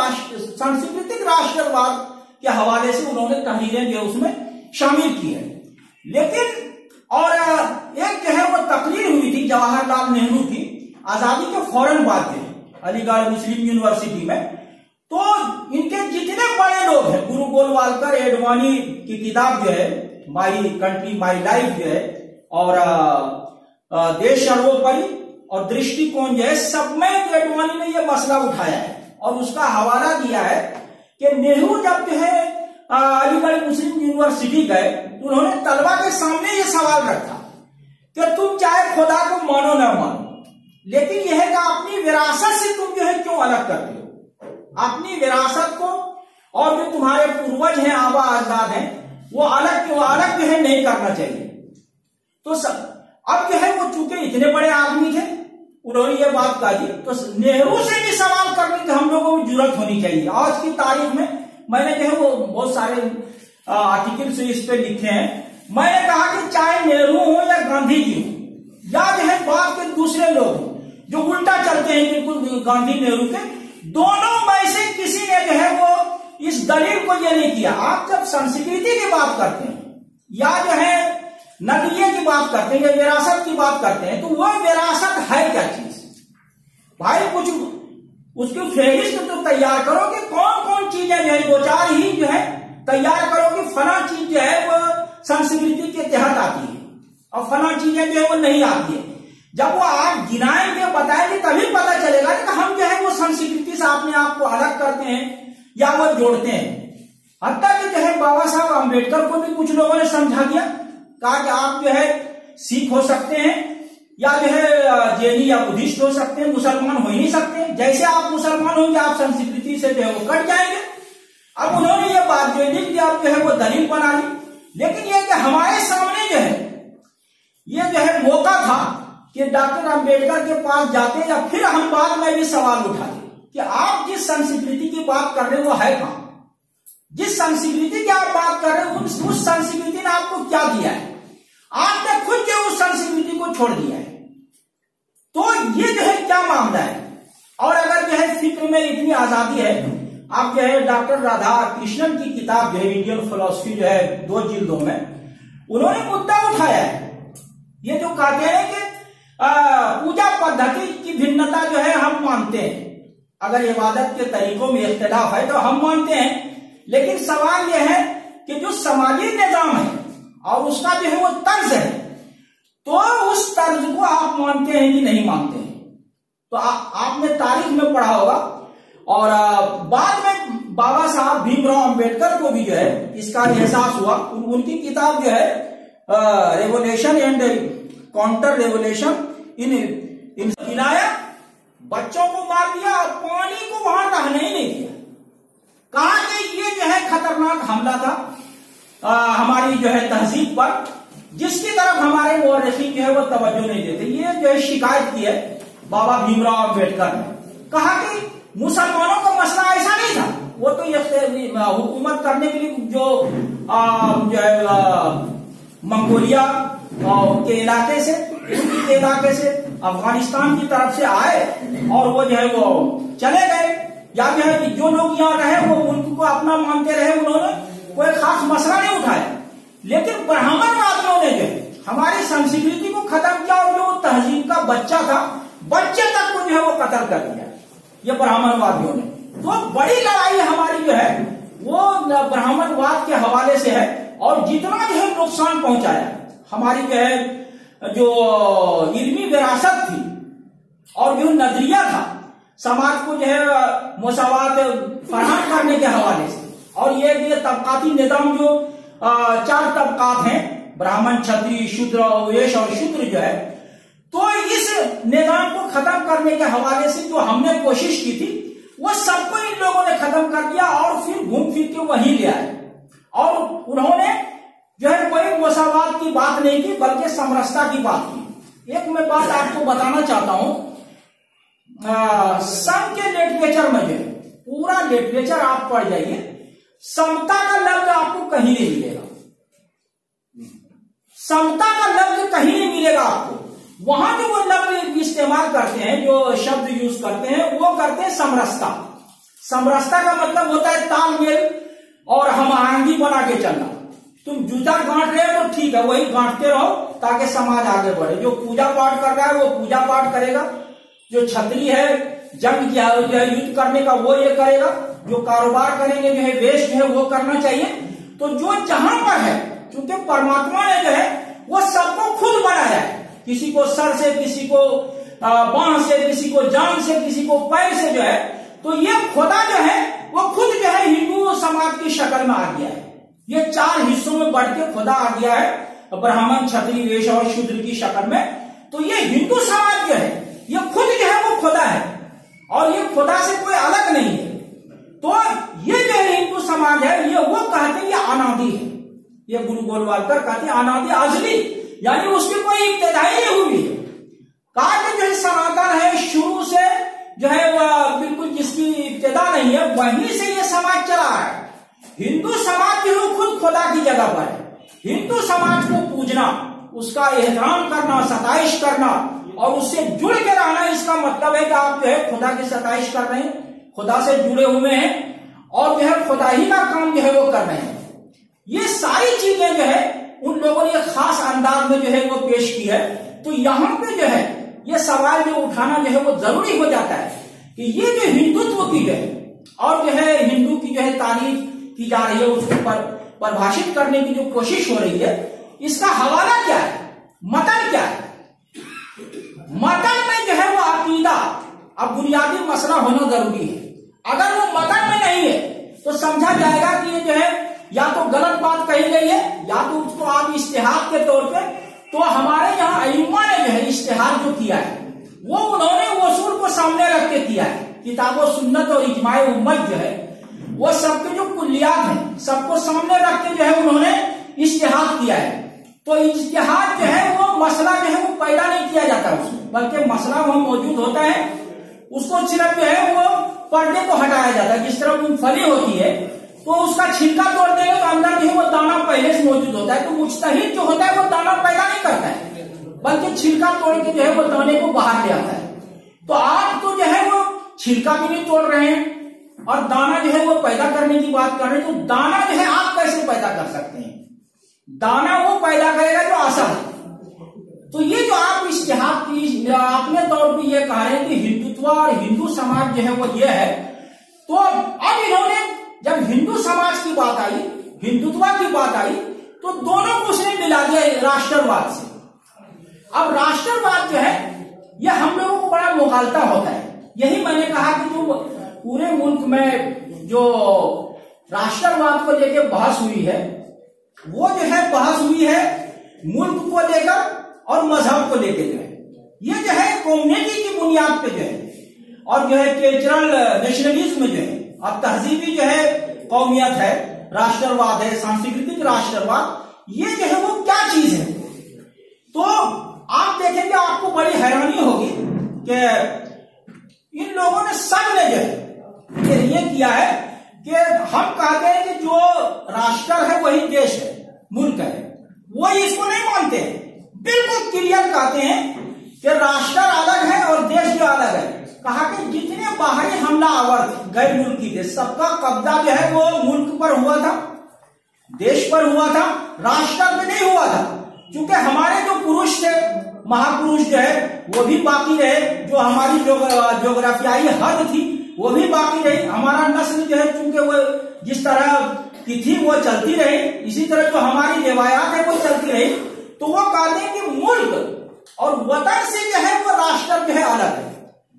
सांस्कृतिक राष्ट्रवाद के हवाले से उन्होंने तहरीरें जो उसमें शामिल की है। लेकिन और एक जो है वो तकरीर हुई थी जवाहरलाल नेहरू की आजादी के फौरन बाद में अलीगढ़ मुस्लिम यूनिवर्सिटी में, तो इनके जितने बड़े लोग हैं, गुरु गोलवालकर, एडवाणी की किताब जो है माई कंट्री माई लाइफ जो है, और देश सर्वोपरि और दृष्टिकोण जो है, सब में एडवाणी ने यह मसला उठाया है और उसका हवाला दिया है कि नेहरू जब जो है अलीगढ़ मुस्लिम यूनिवर्सिटी गए तो उन्होंने तलबा के सामने ये सवाल रखा कि तुम चाहे खुदा को मानो न मानो, लेकिन यह है कि अपनी विरासत से तुम जो है क्यों अलग करते हो? अपनी विरासत को और जो तुम्हारे पूर्वज हैं, आबा अजदाद हैं, वो अलग जो है नहीं करना चाहिए। तो अब जो है वो चूंकि इतने बड़े आदमी थे, उन्होंने ये बात कही, तो नेहरू से भी सवाल करने की हम लोगों को जरूरत होनी चाहिए। आज की तारीख में मैंने जो है वो बहुत सारे आर्टिकल्स इस पे लिखे हैं। मैंने कहा कि चाहे नेहरू हो या गांधी जी हो या जो है बात के दूसरे लोग जो उल्टा चलते हैं बिल्कुल गांधी नेहरू के, दोनों में से किसी ने जो है वो इस दलील को ये नहीं किया। आप जब संस्कृति की बात करते हैं या जो है नजरिए की बात करते हैं या विरासत की बात करते हैं, तो वह विरासत है क्या चीज? भाई कुछ उसकी फेहरिस्त तो तैयार करो कि कौन कौन चीजें जो है, दो चार ही जो है तैयार करो कि फला चीज जो है वो संस्कृति के तहत आती है और फला चीजें जो है वो नहीं आती है। जब वो आप गिनाएंगे, बताएंगे, तभी पता चलेगा कि हम जो है वो संस्कृति से अपने आप को अलग करते हैं या वो जोड़ते हैं। हत्या कि जो है बाबा साहब अम्बेडकर को भी कुछ लोगों ने समझा दिया, कहा कि आप जो है सिख हो सकते हैं या जो है जैनी या बुद्धिस्ट हो सकते हैं, मुसलमान हो ही नहीं सकते। जैसे आप मुसलमान होंगे आप संस्कृति से जो है वो कट जाएंगे। अब उन्होंने ये बात जो लिख दिया, जो है वो दलील बना ली। लेकिन ये कि हमारे सामने जो है ये जो है मौका था कि डॉक्टर अंबेडकर के पास जाते या फिर हम बाद में भी सवाल उठाते कि आप जिस संस्कृति की बात कर रहे हो वो है कहां? जिस संस्कृति की आप बात कर रहे हो उस संस्कृति ने आपको क्या दिया है? आपने खुद जो उस संस्कृति को छोड़ दिया है। तो ये जो है क्या मामला है? और अगर जो है फिक्र में इतनी आजादी है, आप जो है डॉक्टर राधा कृष्णन की किताब जो है इंडियन फिलॉसफी जो है 2 जिल्दों में उन्होंने मुद्दा उठाया है। ये जो कहते हैं कि पूजा पद्धति की भिन्नता जो है हम मानते हैं, अगर इबादत के तरीकों में इख्तिलाफ है तो हम मानते हैं, लेकिन सवाल यह है कि जो समाजी निजाम है और उसका जो है वो तर्ज है, तो उस तर्ज को आप मानते हैं कि नहीं मानते हैं? तो आपने तारीख में पढ़ा होगा और बाद में बाबा साहब भीमराव अंबेडकर को भी जो है इसका एहसास हुआ। उनकी किताब जो है revolution and counter revolution in हिलाया, बच्चों को मार दिया और पानी को वहां रहने ही नहीं दिया। कहा कि ये जो है खतरनाक हमला था हमारी जो है तहजीब पर, जिसकी तरफ हमारे मौरखीन जो है वो तवज्जो नहीं देते। ये जो है शिकायत की है बाबा भीमराव अंबेडकर ने। कहा कि मुसलमानों का मसला ऐसा नहीं था, वो तो ये हुकूमत करने के लिए जो है मंगोलिया के इलाके से, तुर्की के इलाके से, अफगानिस्तान की तरफ से आए और वो जो है वो चले गए, या जो है जो लोग यहाँ रहे वो उनको अपना मानते रहे, उन्होंने कोई खास मसला नहीं उठाया। लेकिन ब्राह्मणवादियों ने जो है हमारी संस्कृति को खत्म किया और जो तहजीब का बच्चा था, बच्चे तक को जो है वो कत्ल कर दिया ये ब्राह्मणवादियों ने। तो बड़ी लड़ाई हमारी जो है वो ब्राह्मणवाद के हवाले से है और जितना जो है नुकसान पहुंचाया हमारी जो है जो इल्मी विरासत थी और जो नजरिया था समाज को जो है मुसावात फराहम करने के हवाले से और ये तबकाती निजाम जो 4 तबकात हैं, ब्राह्मण, क्षत्रिय, शूद्र, वैश्य और शूद्र जो है, तो इस निजाम को खत्म करने के हवाले से जो हमने कोशिश की थी वो सबको इन लोगों ने खत्म कर दिया और फिर घूम फिर के वहीं ले आए। और उन्होंने जो है कोई मसावाद की बात नहीं की बल्कि समरसता की बात की। एक मैं बात आपको बताना चाहता हूं, संघ के लिटरेचर में जो है, पूरा लिटरेचर आप पढ़ जाइए, समता का लफ्ज आपको कहीं नहीं मिलेगा, समता का लफ्ज कहीं नहीं मिलेगा आपको। वहां जो वो लफ्ज इस्तेमाल करते हैं, जो शब्द यूज करते हैं, वो करते हैं समरसता। समरसता का मतलब होता है तालमेल और हमआहंगी बना के चलना। तुम जूता गांठ रहे हो तो ठीक है, वही गांठते रहो ताकि समाज आगे बढ़े। जो पूजा पाठ कर रहा है वो पूजा पाठ करेगा, जो क्षत्रिय है जंग जो है युद्ध करने का वो ये करेगा, जो कारोबार करेंगे जो है वेस्ट है वो करना चाहिए। तो जो जहां पर है, क्योंकि परमात्मा ने जो है वो सबको खुद बनाया है, किसी को सर से, किसी को बांह से, किसी को जान से, किसी को पैर से जो है, तो ये खुदा जो है वो खुद जो है हिंदू समाज की शक्ल में आ गया है। ये 4 हिस्सों में बढ़ के खुदा आ गया है, ब्राह्मण, क्षत्रिय, वैश्य और शूद्र की शक्ल में। तो ये हिंदू समाज जो है ये खुद जो है वो खुदा है और ये खुदा से कोई अलग नहीं है। तो ये जो है हिंदू समाज है, ये वो कहते हैं ये अनादि है। ये गुरु गोलवालकर कहते हैं अनादि अजली, यानी उसकी कोई इब्तिदा ही नहीं हुई है। कहा कि जो है सनातन है, शुरू से जो है वह बिल्कुल जिसकी इब्तिदा नहीं है वहीं से ये समाज चला है। हिंदू समाज जो है खुद खुदा की जगह पर है। हिंदू समाज को पूजना, उसका एहतराम करना, सताइश करना और उससे जुड़ के रहना, इसका मतलब है कि आप जो है खुदा की सताइश कर रहे हैं, खुदा से जुड़े हुए हैं और जो है खुदा ही का काम जो है वो कर रहे हैं। ये सारी चीजें जो है उन लोगों ने खास अंदाज में जो है वो पेश की है। तो यहां पे जो है ये सवाल जो उठाना जो है वो जरूरी हो जाता है कि ये जो हिंदुत्व की जो है और जो है हिंदू की जो है तारीफ की जा रही है, उसको परिभाषित करने की जो कोशिश हो रही है, इसका हवाला क्या है, मतन क्या है। मतन में जो है वो अकीदा अब बुनियादी मसला होना जरूरी है। अगर वो मतन में नहीं है तो समझा जाएगा कि ये जो है या तो गलत बात कही गई है या तो उसको आप इस्तेहाद के तौर पे। तो हमारे यहाँ अइम्मा ने जो है इस्तेहाद जो किया है वो उन्होंने उसूल को सामने रख के किया है। किताबो सुन्नत और इजमाए उम्मत जो है वो सबके जो कुल्लियात हैं सबको सामने रख के जो है उन्होंने इस्तेहाद किया है। तो इज्तिहाद जो है वो मसला जो है वो पैदा नहीं किया जाता उसमें, बल्कि मसला वहां मौजूद होता है, उसको सिर्फ जो है वो पर्दे को हटाया जाता है। जिस तरह मूंगफली होती है तो उसका छिलका तोड़ देंगे तो अंदर जो है वो दाना पहले से मौजूद होता है। तो मुज्तहिद जो होता है वो दाना पैदा नहीं करता है, बल्कि छिलका तोड़ के जो है वो दाने को बाहर ले आता है। तो आप तो जो है वो छिलका भी नहीं तोड़ रहे हैं और दाना जो है वो पैदा करने की बात कर रहे हैं। तो दाना जो है आप कैसे पैदा कर सकते हैं? दाना वो पैदा करेगा जो असर है। तो ये जो आप इज्तिहाद की अपने तौर पे ये कह रहे हैं कि हिंदुत्व और हिंदू समाज जो है वो ये है। तो अब इन्होंने जब हिंदू समाज की बात आई, हिंदुत्व की बात आई, तो दोनों को उसने मिला दिया राष्ट्रवाद से। अब राष्ट्रवाद जो है ये हम लोगों को बड़ा मुगालता होता है। यही मैंने कहा कि जो पूरे मुल्क में जो राष्ट्रवाद को लेकर बहस हुई है वो जो है बहस हुई है मुल्क को लेकर और मजहब को लेकर जो है, ये जो है कम्युनिटी की बुनियाद पे जो है और जो है कल्चरल नेशनलिज्म जो है और तहजीबी जो है कौमियत है, राष्ट्रवाद है, सांस्कृतिक राष्ट्रवाद, ये जो है वो क्या चीज है। तो आप देखेंगे आपको बड़ी हैरानी होगी कि इन लोगों ने सब ने जो है ये किया है कि हम कहते हैं कि जो राष्ट्र है वही देश है, मुल्क है, वो इसको नहीं मानते हैं। बिल्कुल क्लियर कहते हैं कि राष्ट्र अलग है और देश जो अलग है। कहा कि जितने बाहरी हमलावर थे गैर मुल्की थे, सबका कब्जा जो है वो मुल्क पर हुआ था, देश पर हुआ था, राष्ट्र पे नहीं हुआ था। क्योंकि हमारे जो पुरुष थे, महापुरुष जो है वो भी बाकी रहे, जो हमारी जोग्राफियाई हद थी वो भी बाकी रही, हमारा नस्ल जो है चूंकि वो जिस तरह की थी वो चलती रही, इसी तरह जो हमारी रिवायात है वो चलती रही। तो वो कहते हैं कि मुल्क और वतन से जो है वो राष्ट्र जो है अलग है,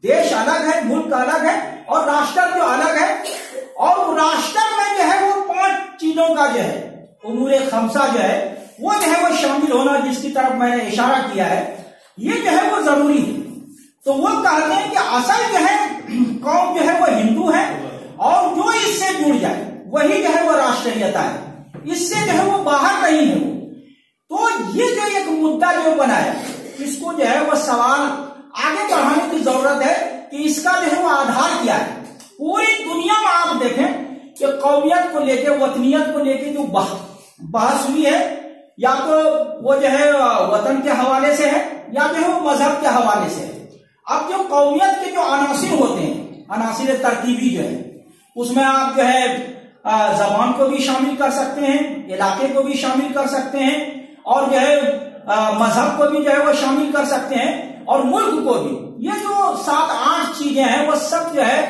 देश अलग है, मुल्क अलग है और राष्ट्र जो अलग है। और राष्ट्र में जो है वो चीजों का जो है उमूर खमसा जो है वो शामिल होना, जिसकी तरफ मैंने इशारा किया है, ये जो है वो जरूरी है। तो वो कहते हैं कि असल जो है कौम जो है वो हिंदू है, और जो इससे जुड़ जाए वही जो है वो राष्ट्रीयता है, इससे जो है वो बाहर नहीं है वो। तो ये जो एक मुद्दा जो बना है, इसको जो है वो सवाल आगे बढ़ाने की जरूरत है कि इसका जो है वो आधार क्या है। पूरी दुनिया में आप देखें कि कौमियत को लेके, वतनियत को लेके जो बहस हुई है, या तो वो जो है वतन के हवाले से है, या जो है वो मजहब के हवाले से है। अब जो कौमियत के जो अनासिर होते हैं, अनासिर तरकीबी जो है, उसमें आप जो है जबान को भी शामिल कर सकते हैं, इलाके को भी शामिल कर सकते हैं, और जो है मजहब को भी जो है वो शामिल कर सकते हैं, और मुल्क को भी। ये जो 7-8 चीजें हैं वो सब जो है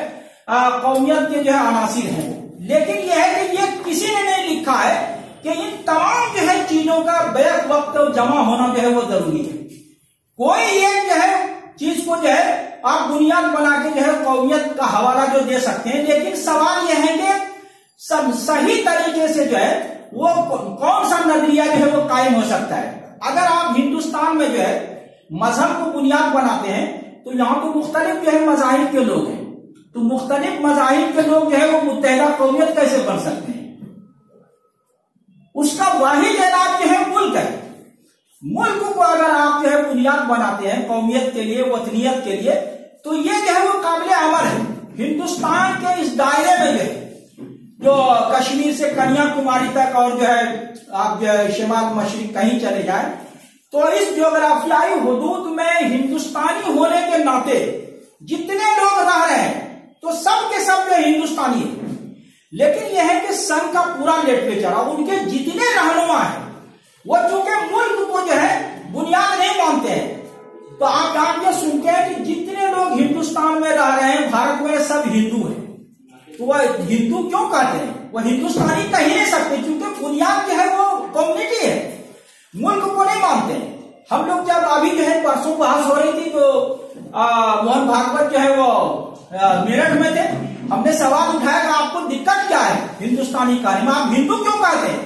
कौमियत के जो है अनासिर हैं। लेकिन यह है कि ये किसी ने नहीं लिखा है कि इन तमाम जो है चीजों का बैक वक्त जमा होना जो है वो जरूरी है। कोई एक जो है चीज को जो है आप बुनियाद बना के जो है कौमियत का हवाला जो दे सकते हैं, लेकिन सवाल यह है कि सब सही तरीके से जो है वो कौन सा नजरिया जो है वो कायम हो सकता है। अगर आप हिंदुस्तान में जो है मजहब को बुनियाद बनाते हैं, तो यहाँ तो मुख्तलिफ जो है मजाहिब के लोग हैं, तो मुख्तलिफ मजाहिब के लोग जो है वो मुत्तहिदा कौमियत कैसे बन सकते हैं? उसका वाहिद इलाज जो है मुल्क है। मुल्क को अगर आप जो है बुनियाद बनाते हैं कौमियत के लिए, वतनियत के लिए, तो ये जो है वो काबिल अमल है। हिंदुस्तान के इस दायरे में जो है, जो कश्मीर से कन्याकुमारी तक, और जो है आप जो है शिमाल मशरिक कहीं चले जाए, तो इस ज्योग्राफियाई हुदूद में हिंदुस्तानी होने के नाते जितने लोग रह रहे हैं, तो सब के सब जो हिंदुस्तानी है। लेकिन यह है कि संघ का पूरा लिटरेचर और उनके जितने रहनुमा है, वो चूंकि मुल्क को जो है बुनियाद नहीं मानते हैं, तो आप ये सुनते हैं कि जितने लोग हिंदुस्तान में रह रहे हैं, भारत में सब हिंदू हैं। तो वह हिंदू क्यों कहते हैं? वह हिंदुस्तानी कह ही नहीं सकते, क्योंकि बुनियाद जो है वो कम्युनिटी है, मुल्क को नहीं मानते हैं। हम लोग जब अभी जो है परसों बहस हो रही थी, तो मोहन भागवत जो है वो मेरठ में थे, हमने सवाल उठाया कि आपको दिक्कत क्या है हिंदुस्तानी कहने में, आप हिंदू क्यों कहते हैं?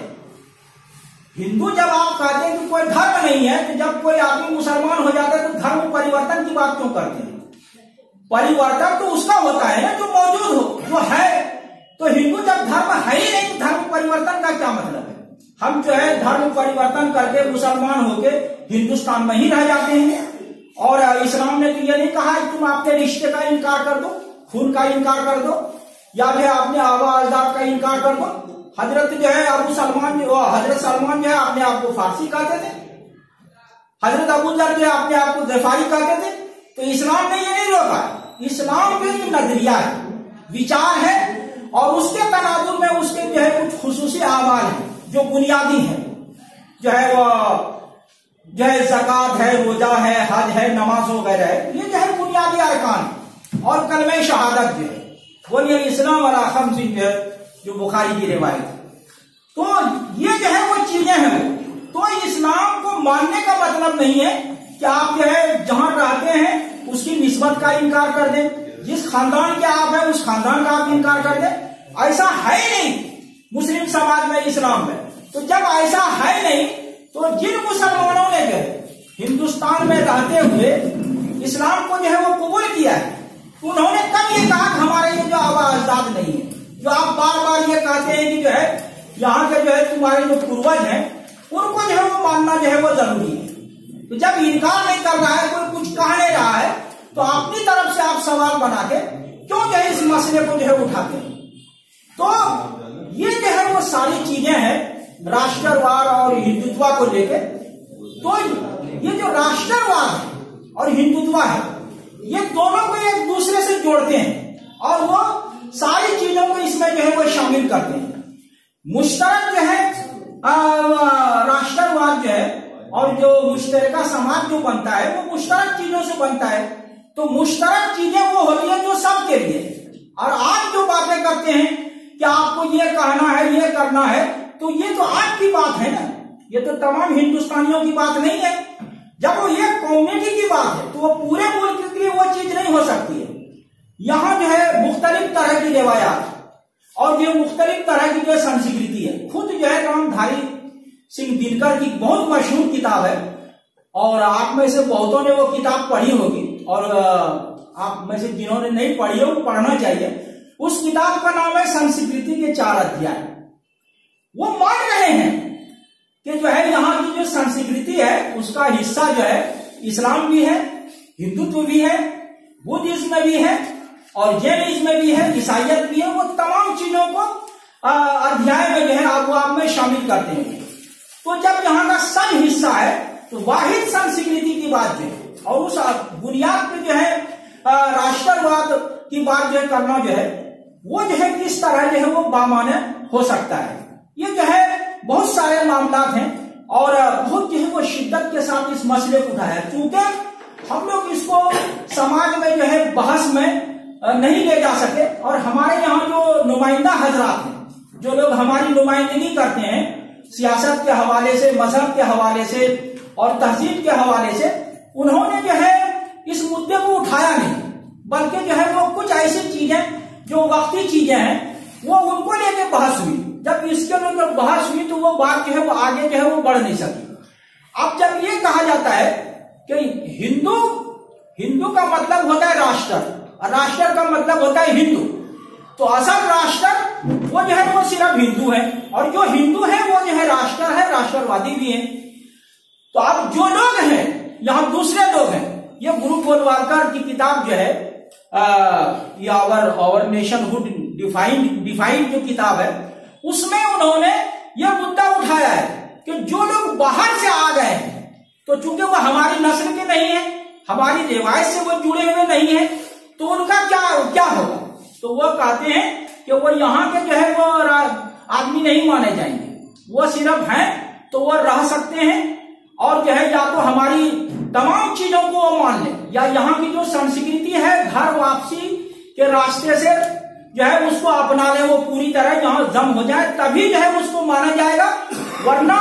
हिंदू जब आप कहते हैं कि कोई धर्म नहीं है, तो जब कोई आदमी मुसलमान हो जाता है तो धर्म परिवर्तन की बात क्यों करते हैं? परिवर्तन तो उसका होता है ना जो मौजूद हो, जो है। तो हिंदू जब धर्म है ही नहीं, तो धर्म परिवर्तन का क्या मतलब है? हम जो है धर्म परिवर्तन करके मुसलमान होके हिंदुस्तान में ही रह जाते हैं। और इस्लाम ने तो ये नहीं कहा कि तुम आपके रिश्ते का इनकार कर दो, खून का इनकार कर दो, या फिर आपने आबा अजदाद का इनकार कर दो। हजरत जो है हजरत सलमान जो है अपने आप को फारसी कहते थे, हजरत अबू जर जो है अपने आप को गफारी कहते थे। तो इस्लाम ने ये नहीं रोका। इस्लाम जो नजरिया है, विचार है, और उसके तनाजुर में उसके जो है कुछ खुसूसी आमाल है जो बुनियादी है, जो है वो जो है ज़कात है, रोजा है, हज है, नमाज वगैरह है, ये जो है बुनियादी अरकान। और कलमे शहादत जो है वो ये इस्लाम वाला खम्स जो बुखारी की रिवायत है। तो ये जो है वो चीजें हैं। तो इस्लाम को मानने का मतलब नहीं है कि आप जो है जहां रहते हैं उसकी निस्बत का इनकार कर दें, जिस खानदान के आप हैं उस खानदान का आप इनकार कर दें। ऐसा है नहीं मुस्लिम समाज में, इस्लाम में। तो जब ऐसा है नहीं, तो जिन मुसलमानों ने जो है हिंदुस्तान में रहते हुए इस्लाम को जो है वो कबूल किया है, उन्होंने कब ये कहा कि हमारे ये जो आबा अजदाद नहीं है? जो आप बार बार ये कहते हैं कि जो है यहाँ के जो है तुम्हारे जो पूर्वज हैं उनको जो है वो मानना जो है वो जरूरी है। तो जब इनकार नहीं कर रहा है, कोई कुछ कह नहीं रहा है, तो अपनी तरफ से आप सवाल बना के क्यों जो है इस मसले को जो है उठाते हैं? तो ये जो है वो सारी चीजें हैं राष्ट्रवाद और हिंदुत्व को लेके। तो ये जो राष्ट्रवाद है और हिंदुत्व है, ये दोनों को एक दूसरे से जोड़ते हैं और वो सारी चीजों को इसमें जो है वो शामिल करते हैं। मुश्तरक जो है राष्ट्रवाद जो है और जो मुश्तरका समाज जो बनता है वो मुश्तरक चीजों से बनता है। तो मुश्तरक चीजें वो होती है जो सबके लिए। और आप जो बातें करते हैं कि आपको ये कहना है, ये करना है, तो ये तो आपकी बात है ना, ये तो तमाम हिंदुस्तानियों की बात नहीं है। जब वो ये कम्युनिटी की बात है तो वो पूरे मुल्क के लिए वो चीज नहीं हो सकती है। यहाँ जो है मुख्तलिफ तरह की रिवायात, और जो मुख्तलिफ तरह की जो संस्कृति है। खुद जो है रामधारी सिंह दिनकर की बहुत मशहूर किताब है और आप में से बहुतों ने वो किताब पढ़ी होगी और आप में से जिन्होंने नहीं पढ़ी हो पढ़ना चाहिए। उस किताब का नाम है संस्कृति के 4 अध्याय। वो मान रहे हैं कि जो है यहाँ की जो संस्कृति है उसका हिस्सा जो है इस्लाम भी है, हिंदुत्व भी है, बुद्धिज्म में भी है और जैनिज्म में भी है, ईसाइयत भी है। वो तमाम चीजों को अध्याय में जो है आप में शामिल करते हैं। तो जब यहाँ का सन हिस्सा है तो वाहिद संस्कृति की बात जो है और उस बुनियाद पे जो है राष्ट्रवाद की बात जो है करना जो है वो जो है किस तरह जो है वो बामाने हो सकता है। ये जो है बहुत सारे मामला हैं और बहुत जो है वो शिद्दत के साथ इस मसले को उठाया। चूंकि हम लोग इसको समाज में जो है बहस में नहीं ले जा सके और हमारे यहाँ जो नुमाइंदा हजरात हैं, जो लोग हमारी नुमाइंदगी करते हैं सियासत के हवाले से, मजहब के हवाले से और तहजीब के हवाले से, उन्होंने जो है इस मुद्दे को उठाया नहीं, बल्कि जो है वो कुछ ऐसी चीजें जो वक्ती चीजें हैं वो उनको लेके बहस हुई। जब इसके लिए बहस हुई तो वो बात जो है वो आगे जो है वो बढ़ नहीं सकी। अब जब ये कहा जाता है कि हिंदू का मतलब होता है राष्ट्र और राष्ट्र का मतलब होता है हिंदू, तो असल राष्ट्र वो जो है वो सिर्फ हिंदू है और जो हिंदू है वो जो है राष्ट्र है, राष्ट्रवादी भी है। तो अब जो लोग हैं यहाँ दूसरे लोग हैं, ये गुरु गोलवालकर की किताब जो है आवर नेशनहुड डिफाइंड जो किताब है उसमें उन्होंने यह मुद्दा उठाया है कि जो लोग बाहर से आ गए हैं तो चूंकि वो हमारी नस्ल के नहीं है, हमारी रिवायत से वो जुड़े हुए नहीं है, तो उनका क्या होगा। तो वो कहते हैं कि वो यहाँ के जो है वो आदमी नहीं माने जाएंगे, वो सिर्फ हैं तो वो रह सकते हैं और जो है या तो हमारी तमाम चीजों को वो मान ले या यहाँ की जो संस्कृति है घर वापसी के रास्ते से जो है उसको अपना ले, वो पूरी तरह यहाँ जम हो जाए, तभी जो है उसको माना जाएगा। वरना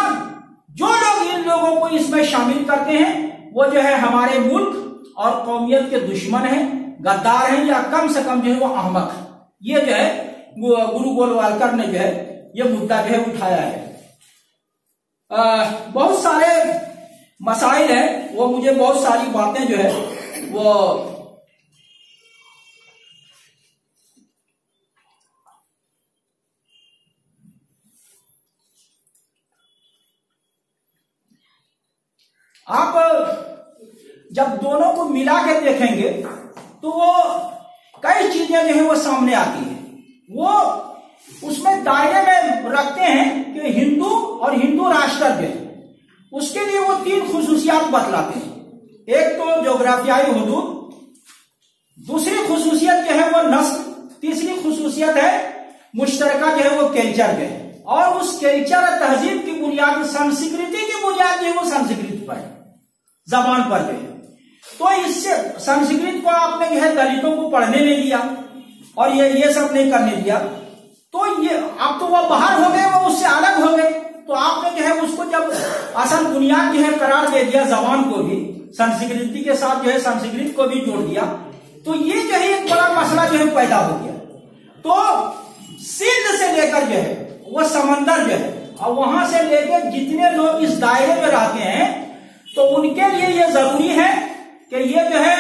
जो लोग इन लोगों को इसमें शामिल करते हैं वो जो है हमारे मुल्क और कौमियत के दुश्मन हैं, गद्दार हैं या कम से कम जो है वो अहमक है। ये जो है गुरु गोलवालकर ने जो है ये मुद्दा जो है उठाया है। बहुत सारे मसाइल है, वो मुझे बहुत सारी बातें जो है वो आप जब दोनों को मिला के देखेंगे तो वो कई चीजें जो है वो सामने आती है। वो उसमें दायरे में रखते हैं कि हिंदू और हिंदू राष्ट्र जो है उसके लिए वो 3 खुसूसियात बतलाते हैं। एक तो जोग्राफियाई हुदूद, दूसरी खुसूसियत जो है वो नस्ल, तीसरी खुसूसियत है मुश्तरका जो है वो कल्चर जो है, और उस कल्चर और तहजीब की बुनियाद, संस्कृति की बुनियाद जो है वो संस्कृत पर है, जबान पर जो है। तो इससे संस्कृत को आपने जो है दलितों को पढ़ने नहीं दिया और ये सब नहीं करने दिया, तो ये अब तो वो बाहर हो गए, वो उससे अलग हो गए। तो आपने जो है उसको जब असल बुनियाद जो है करार दे दिया, जबान को भी संस्कृति के साथ जो है संस्कृत को भी जोड़ दिया, तो ये जो है एक बड़ा मसला जो है पैदा हो गया। तो सिंध से लेकर जो है वो समंदर जो है और वहां से लेकर जितने लोग इस दायरे में रहते हैं तो उनके लिए ये जरूरी है कि ये जो है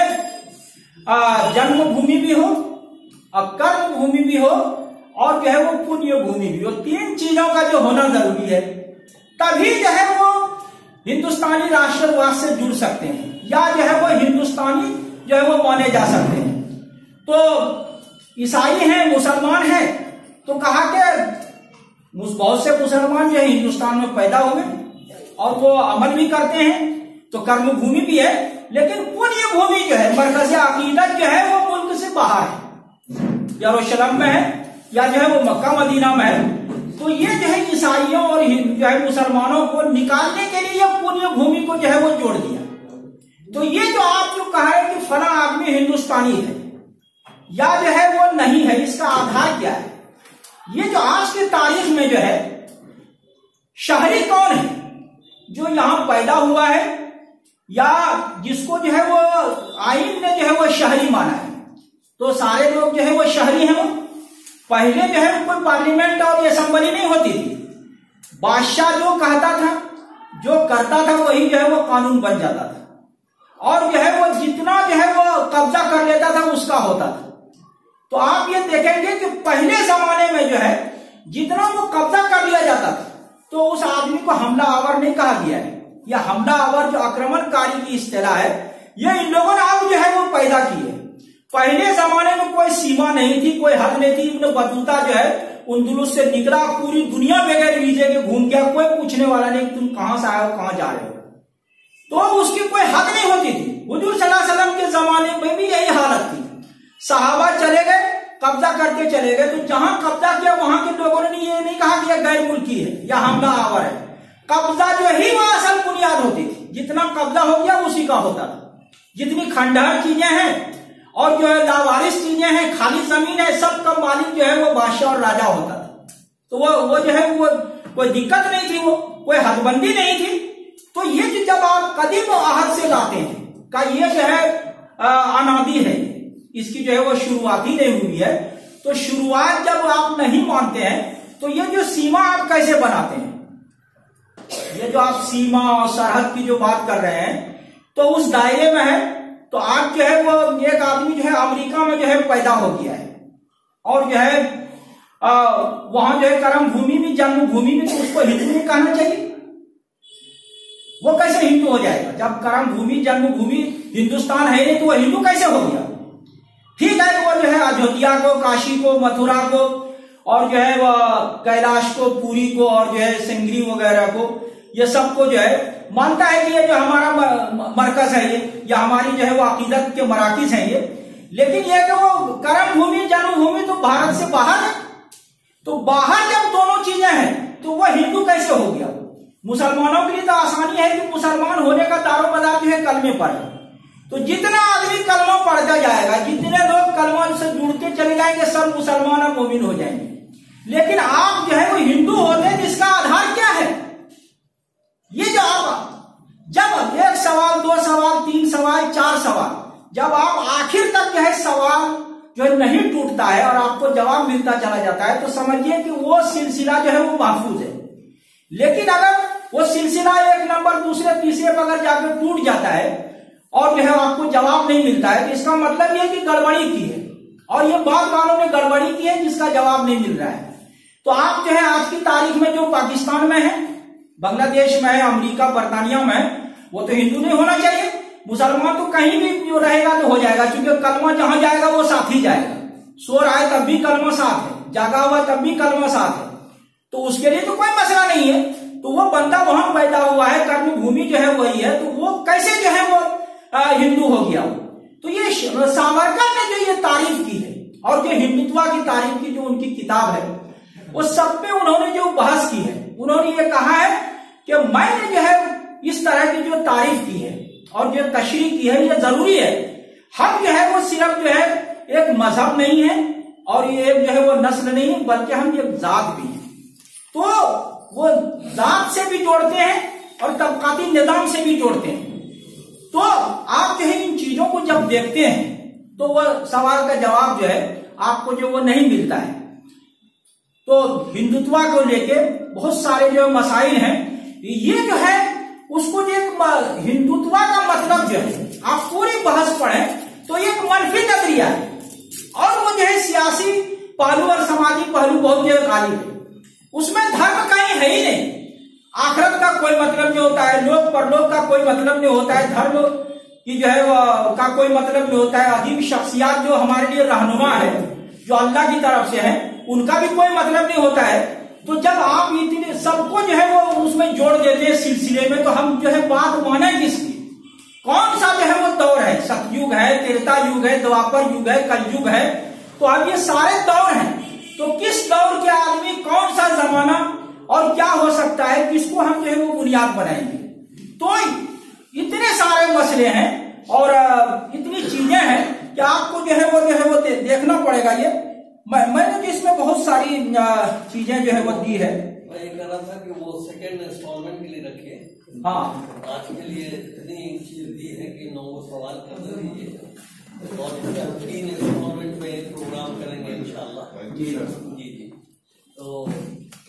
जन्मभूमि भी हो और कर्म भूमि भी हो और जो है वो पुण्य भूमि भी हो। 3 चीजों का जो होना जरूरी है, तभी जो है वो हिंदुस्तानी राष्ट्रवाद से जुड़ सकते हैं या जो है वो हिंदुस्तानी जो है वो माने जा सकते हैं। तो ईसाई हैं, मुसलमान हैं, तो कहा कि बहुत से मुसलमान जो है हिंदुस्तान में पैदा हुए और वो अमल भी करते हैं, तो कर्म भूमि भी है, लेकिन पुण्य भूमि जो है, मरकज़ अकीदत जो है वो मुल्क से बाहर है, यरूशलेम में है या जो है वो मक्का मदीना में है। तो ये जो है ईसाइयों और जो है मुसलमानों को निकालने के लिए पुण्य भूमि को जो है वो जोड़ दिया। तो ये जो आप जो कहा है कि फला आदमी हिंदुस्तानी है या जो है वो नहीं है, इसका आधार क्या है? ये जो आज की तारीख में जो है शहरी कौन है जो यहां पैदा हुआ है या जिसको जो है वो आइन ने जो है वो शहरी माना है? तो सारे लोग जो है वो शहरी हैं, वो पहले जो है कोई पार्लियामेंट और असेंबली नहीं होती थी। बादशाह जो कहता था, जो करता था, वही जो है वो कानून बन जाता था, और जो है वो जितना जो है वो कब्जा कर लेता था उसका होता था। तो आप ये देखेंगे कि पहले जमाने में जो है जितना वो कब्जा कर लिया जाता था, तो उस आदमी को हमला आवर नहीं कहा गया है। यह हमला आवर जो आक्रमणकारी की इस्तेलाह है, ये इन लोगों ने अब जो है वो पैदा की है। पहले जमाने में कोई सीमा नहीं थी, कोई हद नहीं थी। इब्न बतूता जो है उंदुलुस से निकला, पूरी दुनिया बगैर वीजे के घूम गया, कोई पूछने वाला नहीं तुम कहां से आए हो, कहां जा रहे हो। तो उसकी कोई हद नहीं होती थी। हुजूर सल्लल्लाहु अलैहि वसल्लम के जमाने में भी यही हालत थी। सहाबा चले गए, कब्जा करते चले गए, तो जहां कब्जा किया वहां के लोगों ने ये नहीं कहा कि यह गैर मुल्की है या हमला आवर है। कब्जा जो ही वह असल बुनियाद होती थी। जितना कब्जा हो गया उसी का होता था। जितनी खंडहर चीजें हैं और जो है लावारिस चीजें हैं, खाली जमीन है, सब का मालिक जो है वो बादशाह और राजा होता था। तो वो जो है वो कोई दिक्कत नहीं थी, वो कोई हदबंदी नहीं थी। तो ये जो जब आप कदीम आहद से लाते हैं का ये जो है अनादि है, इसकी जो है वो शुरुआत ही नहीं हुई है। तो शुरुआत जब आप नहीं मानते हैं तो ये जो सीमा आप कैसे बनाते हैं? ये जो आप सीमा और सरहद की जो बात कर रहे हैं, तो उस दायरे में है। तो आप जो है वो एक आदमी जो है अमेरिका में जो है पैदा हो गया है, और जो है वहां जो है कर्म भूमि भी जन्मभूमि भी, तो उसको हिंदू नहीं कहना चाहिए? वो कैसे हिंदू हो जाएगा? जब कर्म भूमि जन्मभूमि हिंदुस्तान है नहीं तो वो हिंदू कैसे हो गया? ठीक है, वो जो है अयोध्या को, काशी को, मथुरा को, और जो है वह कैलाश को, पुरी को, और जो है सिंगरी वगैरह को, ये सबको जो है मानता है कि ये जो हमारा मरकज है, ये या हमारी जो है वो अकीदत के मराकिज हैं ये। लेकिन ये कि वो कर्म भूमि जन्मभूमि तो भारत से बाहर है। तो बाहर जब दोनों चीजें हैं तो वह हिंदू कैसे हो गया? मुसलमानों के लिए तो आसानी है कि मुसलमान होने का दारोमदार जो है कलमे पर है। तो जितना आदमी कलमा पढ़ता जाएगा, जितने लोग कलमा से जुड़ते चले जाएंगे, सब मुसलमान और मोमिन हो जाएंगे। लेकिन आप जो है वो हिंदू होते हैं, जिसका आधार क्या है? ये जो आप जब एक सवाल, दो सवाल, तीन सवाल, चार सवाल, जब आप आखिर तक जो है सवाल जो है नहीं टूटता है और आपको जवाब मिलता चला जाता है, तो समझिए कि वो सिलसिला जो है वो महफूज है। लेकिन अगर वो सिलसिला एक नंबर दूसरे तीसरे पर अगर जाकर टूट जाता है और जो है आपको जवाब नहीं मिलता है, तो इसका मतलब यह कि गड़बड़ी की है, और ये बहुत वालों ने गड़बड़ी की है जिसका जवाब नहीं मिल रहा है। तो आप जो है आज की तारीख में जो पाकिस्तान में है, बांग्लादेश में है, अमेरिका, बरतानिया में है, वो तो हिंदू नहीं होना चाहिए। मुसलमान तो कहीं भी जो रहेगा तो हो जाएगा, क्योंकि कलमा जहां जाएगा वो साथ ही जाएगा। सो रहा है तब भी कलमा साथ है, जागा हुआ तब भी कलमा साथ है, तो उसके लिए तो कोई मसला नहीं है। तो वो बंदा वहां पैदा हुआ है, कर्म भूमि जो है वही है, तो वो कैसे जो है वो हिंदू हो गया? तो ये सावरकर ने जो ये तारीफ की है, और जो हिंदुत्व की तारीफ की जो उनकी किताब है, उस सब में उन्होंने जो बहस की है, उन्होंने ये कहा है कि मैंने जो है इस तरह की जो तारीफ की है और जो तशरीह की है, ये जरूरी है। हम जो है वो सिर्फ जो है एक मजहब नहीं है और ये जो है वो नस्ल नहीं है, बल्कि हम एक जात भी है। तो वो जात से भी जोड़ते हैं और तबकाती निजाम से भी जोड़ते हैं। तो आप जो है इन चीजों को जब देखते हैं तो वह सवाल का जवाब जो है आपको जो वो नहीं मिलता है। तो हिंदुत्व को लेके बहुत सारे जो मसाइल हैं, ये जो है उसको जो हिंदुत्व का मतलब जो है आप पूरी बहस पढ़ें तो एक मनफी नजरिया है, और वो जो है सियासी पहलू और सामाजिक पहलू बहुत जो गालिब है। उसमें धर्म कहीं है ही नहीं, आखिरत का कोई मतलब नहीं होता है, लोक परलोक का कोई मतलब नहीं होता है, धर्म की जो है वो का कोई मतलब नहीं होता है। अजीब शख्सियात जो हमारे लिए रहनुमा है, जो अल्लाह की तरफ से है, उनका भी कोई मतलब नहीं होता है। तो जब आप इतने सबको जो है वो उसमें जोड़ देते हैं सिलसिले में, तो हम जो है बात माने किसकी? कौन सा जो है वो दौर है? सतयुग है, त्रेता युग है, द्वापर युग है, कलयुग है, तो अब ये सारे दौर हैं। तो किस दौर के आदमी, कौन सा जमाना और क्या हो सकता है, किसको हम जो है वो बुनियाद बनाएंगे? तो इतने सारे मसले हैं और इतनी चीजें हैं कि आपको जो है वो देखना पड़ेगा। ये मैंने तो इसमें बहुत सारी चीजें जो है वो दी है। मैं ये कह रहा था कि वो सेकेंड इंस्टॉलमेंट के लिए रखिए। हाँ, आज के लिए इतनी चीज दी है कि 9 सवाल कर दीजिए, और 3 इंस्टॉलमेंट में प्रोग्राम सवाल करेंगे इंशाअल्लाह। जी जी। तो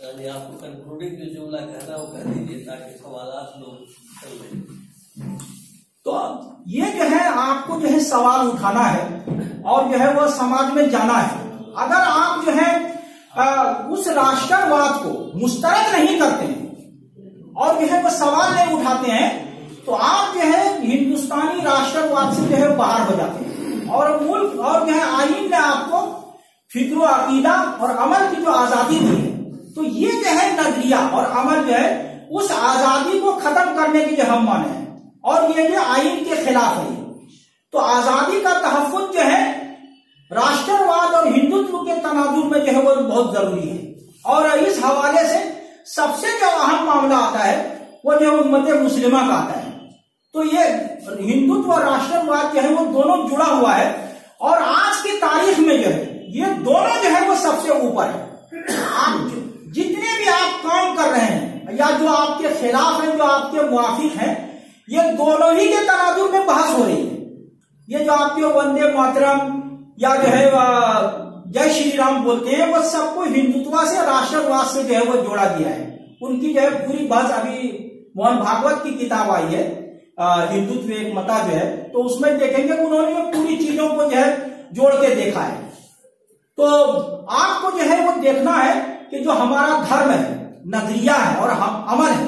यानी आपको कंक्लूडिंग जो जुमला कहना है वो कह दीजिए ताकि सवालात लोग चल रहे। तो ये जो है आपको जो है सवाल उठाना है और जो है वो समाज में जाना है। अगर आप जो है उस राष्ट्रवाद को मुस्तरद नहीं करते हैं और जो है वो सवाल नहीं उठाते हैं तो आप जो है हिंदुस्तानी राष्ट्रवाद से जो है बाहर हो जाते हैं और मुल्क और जो है आईन ने आपको फिक्र अकीदा और अमल की जो आजादी दी है तो ये जो है नजरिया और अमल जो है उस आजादी को खत्म करने की जो हम माने हैं और ये जो आईन के खिलाफ है। तो आजादी का तहफ्फुज जो है राष्ट्रवाद और हिंदुत्व के तनाजुर में जो है वो बहुत जरूरी है। और इस हवाले से सबसे जो अहम मामला आता है वो जो है उम्मत मुस्लिमा का आता है। तो ये हिंदुत्व और राष्ट्रवाद जो है वो दोनों जुड़ा हुआ है और आज की तारीख में जो है ये दोनों जो है वो सबसे ऊपर है। आप जितने भी आप काम कर रहे हैं या जो आपके खिलाफ हैं जो आपके मुआफिक हैं ये दोनों ही के तनाजुर में बहस हो रही है। ये जो आपके वंदे मातरम या जो है जय श्री राम बोलते हैं वो सबको हिंदुत्व से राष्ट्रवाद से जो है वो जोड़ा दिया है। उनकी जो है पूरी बहस अभी मोहन भागवत की किताब आई है हिंदुत्व एक मता जो है तो उसमें देखेंगे उन्होंने पूरी चीजों को जो है जोड़ के देखा है। तो आपको जो है वो देखना है कि जो हमारा धर्म है नजरिया है और अमल है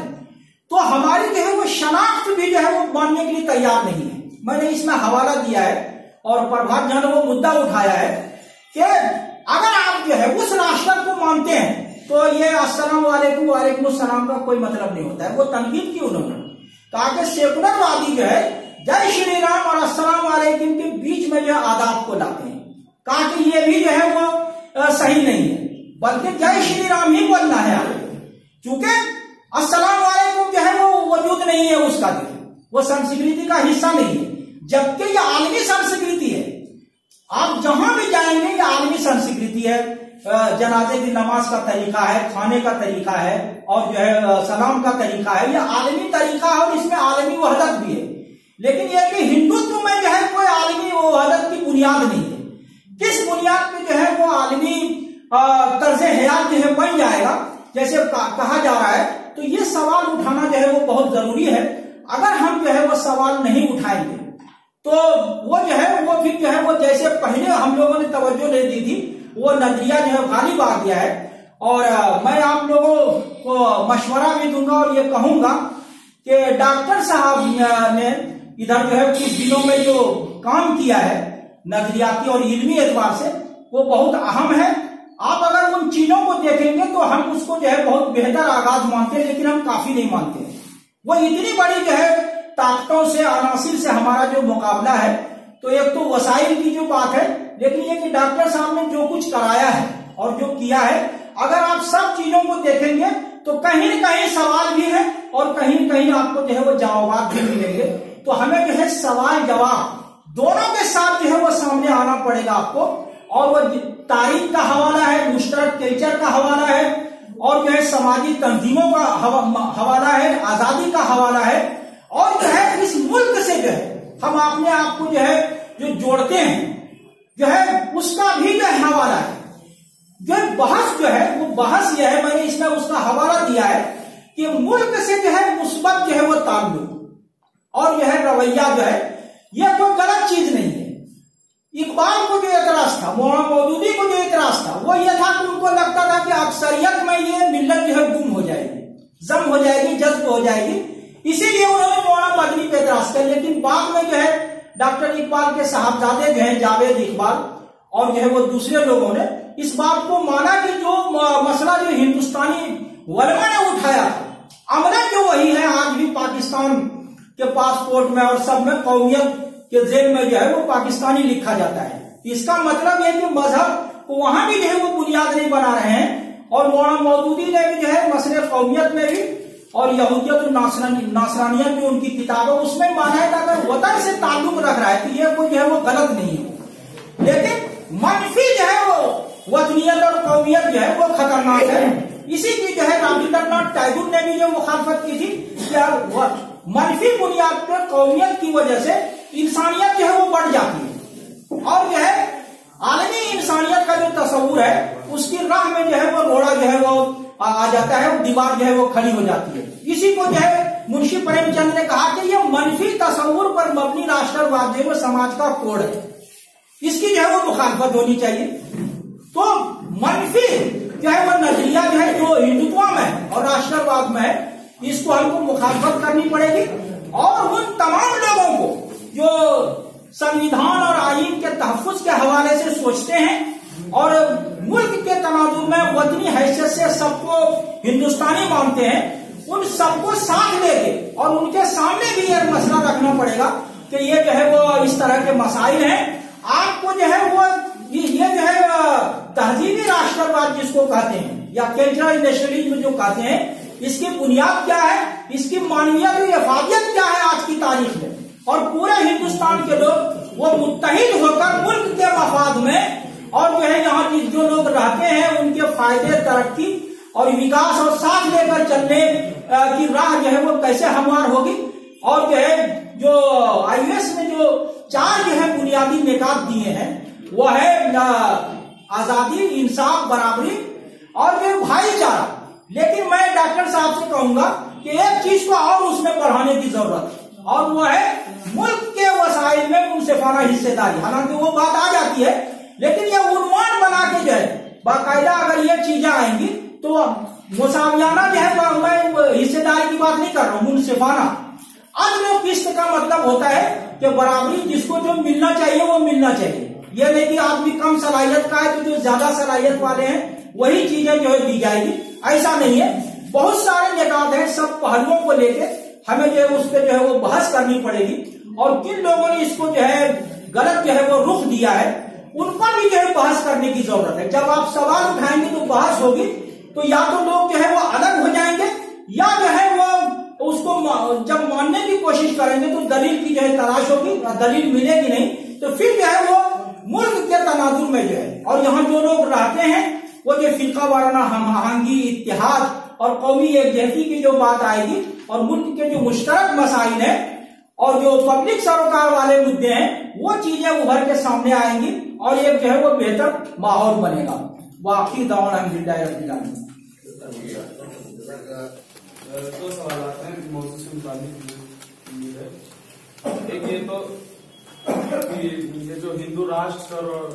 तो हमारी जो है वो शनाख्त भी जो है वो मानने के लिए तैयार नहीं है। मैंने इसमें हवाला दिया है और प्रभात झा ने वो मुद्दा उठाया है कि अगर आप जो है उस राष्ट्र को मानते हैं तो ये अस्सलाम वालेकुम वालेकुम अस्सलाम का कोई मतलब नहीं होता है। वो तनकीद की उन्होंने कहा कि सेकुलरवादी जो है जय श्री राम और अस्सलाम वालेकुम के बीच में जो आदाब को लाते हैं। कहा कि ये भी जो है वो सही नहीं है बल्कि जय श्री राम ही बोलना है आपको क्योंकि अस्सलाम वालेकुम जो है वो वजूद नहीं है उसका जो वो संस्कृति का हिस्सा नहीं है जबकि ये आलमी संस्कृति है। आप जहां भी जाएंगे ये आलमी संस्कृति है। जनाजे की नमाज का तरीका है खाने का तरीका है और जो है सलाम का तरीका है ये आलमी तरीका है और इसमें आलमी वहदत भी है। लेकिन यह कि हिंदुत्व में जो है कोई आलमी वहदत की बुनियाद नहीं है। किस बुनियाद पे जो है वो आलमी तर्ज हयात जो है बन जाएगा जैसे कहा जा रहा है तो ये सवाल उठाना जो है वो बहुत जरूरी है। अगर हम जो है वो सवाल नहीं उठाएंगे तो वो जो है वो फिर जो है वो जैसे पहले हम लोगों ने तवज्जो नहीं दी थी वो नजरिया जो है गालिब आ गया है। और मैं आप लोगों को मशवरा भी दूंगा और ये कहूंगा कि डॉक्टर साहब ने इधर जो है कुछ दिनों में जो काम किया है नजरियाती और इल्मी एतबार से वो बहुत अहम है। आप अगर उन चीजों को देखेंगे तो हम उसको जो है बहुत बेहतर आगाज मानते हैं लेकिन हम काफी नहीं मानते हैं। वो इतनी बड़ी जो है ताकतों से अनासिर से हमारा जो मुकाबला है तो एक तो वसाइल की जो बात है लेकिन ये कि डॉक्टर साहब ने जो कुछ कराया है और जो किया है अगर आप सब चीजों को देखेंगे तो कहीं न कहीं सवाल भी है और कहीं न कहीं आपको जो है वो जवाब भी मिलेंगे। तो हमें जो है सवाल जवाब दोनों के साथ जो है वो सामने आना पड़ेगा आपको। और वो तारीख का हवाला है मुश्तरक कल्चर का हवाला है और जो है समाजी तंजीमों का हवाला है आजादी का हवाला है और जो है इस मुल्क से जो है हम अपने आप को जो है जो जोड़ते हैं जो है उसका भी जो है हवाला है। जो बहस जो है वो बहस यह है मैंने इसमें उसका हवाला दिया है कि मुल्क से जो है मुस्बत जो है वो ताल्लुक और जो है रवैया जो है यह कोई गलत चीज नहीं है। इकबाल को जो एतराज था मौलाना मौदूदी को जो एतराज था वो ये था कि उनको लगता था कि अक्सरियत में ये मिल्लत जो है गुम हो जाएगी जम हो जाएगी जज्ब हो जाएगी इसीलिए उन्होंने मौलाना मदनी पे एतराज किया। लेकिन बाद में जो है डॉक्टर इकबाल के साहबजादे जो है जावेद इकबाल और जो है वो दूसरे लोगों ने इस बात को माना कि जो मसला जो हिंदुस्तानी वलमा ने उठाया अमला जो वही है आज भी पाकिस्तान के पासपोर्ट में और सब में कौमियत के जेल में जो है वो पाकिस्तानी लिखा जाता है। इसका मतलब यह कि मजहब को वहां भी जो है वो बुनियाद नहीं बना रहे हैं। और मौलाना मौदूदी ने भी जो है मसले कौमियत में भी और यहूदियत नासरानियत में उनकी किताब है उसमें माना है कि अगर वतन से ताल्लुक रख रहा है तो ये कोई जो है वो गलत नहीं है। लेकिन मनफी जो है वो वतनियत और कौमियत जो है वो खतरनाक है। इसी की जो है रविंद्रनाथ टैगोर ने भी जो मुखालफत की थी कि मनफी बुनियाद पर कौमियत की वजह से इंसानियत जो है वो बढ़ जाती है और जो है आलमी इंसानियत का जो तस्वुर है उसकी राह में जो है वो रोड़ा जो है वो आ जाता है, दीवार जो है वो खड़ी हो जाती है। इसी को जो है मुंशी प्रेमचंद ने कहा कि ये मनफी तस्वुर पर मबनी राष्ट्रवाद जो है वो समाज का कोड है, इसकी जो है वो मुखालफत होनी चाहिए। तो मनफी जो है वो नजरिया जो है जो हिंदुत्व में और राष्ट्रवाद में है, इसको हमको मुखालफत करनी पड़ेगी। और उन तमाम लोगों को जो संविधान और आईन के तहफ्फुज के हवाले से सोचते हैं और मुल्क के तनाजुर में वतनी हैसियत से सबको हिंदुस्तानी मानते हैं, उन सबको साथ लेके और उनके सामने भी यह मसला रखना पड़ेगा कि ये जो है वो इस तरह के मसाइल हैं। आपको जो है वो ये जो है तहजीबी राष्ट्रवाद जिसको कहते हैं या कल्चरल नेशनलिज्म जो कहते हैं, इसकी बुनियाद क्या है, इसकी मानवीयत इफादियत क्या है आज की तारीख में। और पूरे हिंदुस्तान के लोग वो मुत्तहिद होकर मुल्क के मफाद में और जो है यहाँ जो लोग रहते हैं उनके फायदे, तरक्की और विकास और साथ लेकर चलने की राह जो है वो कैसे हमवार होगी। और जो है जो आईएएस में जो 4 जो है बुनियादी निकात दिए हैं वो है आजादी, इंसाफ, बराबरी और जो भाईचारा। लेकिन मैं डॉक्टर साहब से कहूंगा कि एक चीज को और उसमें बढ़ाने की जरूरत है और वो है मुल्क के वसाइल में मुनसिफाना हिस्सेदारी। हालांकि वो बात आ जाती है, लेकिन ये उन्माद बना के जो है बाकायदा अगर ये चीजें आएंगी तो मुसावियाना जो है मैं हिस्सेदारी की बात नहीं कर रहा हूं, मुनसिफाना। अदल किस्त का मतलब होता है कि बराबरी, जिसको जो मिलना चाहिए वो मिलना चाहिए। ये नहीं कि आदमी कम सलाहियत का है तो जो ज्यादा सलाहियत वाले हैं वही चीजें जो है दी जाएगी, ऐसा नहीं है। बहुत सारे निकात हैं, सब पहलुओं को लेके हमें जो है उस पर जो है वो बहस करनी पड़ेगी। और किन लोगों ने इसको जो है गलत जो है वो रुख दिया है उन पर भी जो है बहस करने की जरूरत है। जब आप सवाल उठाएंगे तो बहस होगी, तो या तो लोग जो है वो अलग हो जाएंगे या जो है वो उसको जब मानने की कोशिश करेंगे तो दलील की जो है तलाश होगी, दलील मिलेगी नहीं तो फिर जो है वो मुल्क के तनाजुर में जो है और यहाँ जो लोग रहते हैं वो जो फिरका वाराना हमआहंगी, इत्तेहाद और कौमी एकजहती की जो बात आएगी और मुल्क के जो मुश्तरक मसाइल है और जो पब्लिक सरोकार वाले मुद्दे हैं वो चीजें उभर के सामने आएंगी और एक जो है वो बेहतर माहौल बनेगा। वो आखिर दावन हम दो सवाल आते हैं मौजूद से मुताबिक। एक ये तो कि ये जो हिंदू राष्ट्र और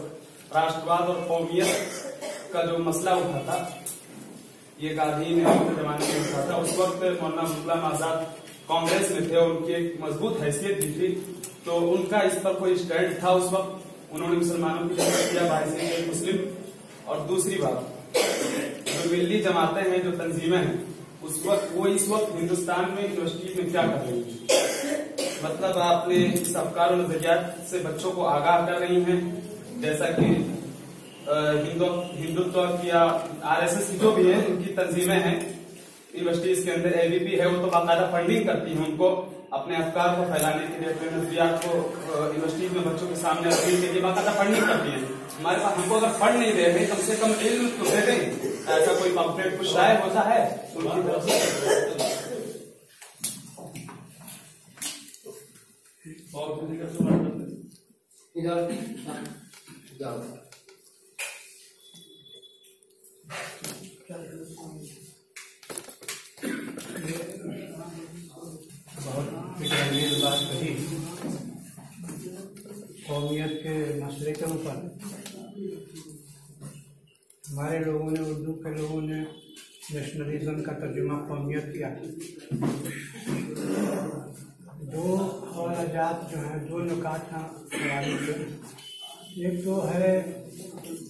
राष्ट्रवाद और कौमियत का जो मसला उठा था, ये गांधी ने अपने जमाने में उठा था। उस वक्त मौलाना गुलाम आजाद कांग्रेस में थे और उनकी एक मजबूत हैसियत भी थी, तो उनका इस पर कोई स्टैंड था उस वक्त। उन्होंने मुसलमानों की मदद किया, बाइज़ मुस्लिम। और दूसरी बात, जो मिल्ली जमातें हैं, जो तंजीमें हैं, उस वक्त वो इस वक्त हिंदुस्तान में यूनिवर्सिटी में क्या कर रही है? मतलब आपने इस अफकार और नजरियात से बच्चों को आगाह कर रही हैं, जैसा कि हिंदुत्व की या आरएसएस की जो भी है उनकी तंजीमें हैं यूनिवर्सिटीज के अंदर। एबीपी है वो तो बाकायदा फंडिंग करती है उनको अपने अफकार को फैलाने के लिए, अपने नजरियात को यूनिवर्सिटी में बच्चों के सामने रखने के लिए बाकायदा फंडिंग करती है। हमारे पास हमको अगर फंड नहीं दे रहे, कम से कम इल्म तो दे दें। ऐसा कोई पम्पलेट कुछ शायद होता है उनकी तरफ से। और बहुत बात कही कौमियत के मसले के ऊपर। हमारे लोगों ने, उर्दू के लोगों ने नेशनलिज्म का तर्जुमा कौमियत किया। दो वजह जो है, दो नुकात हैं। एक तो है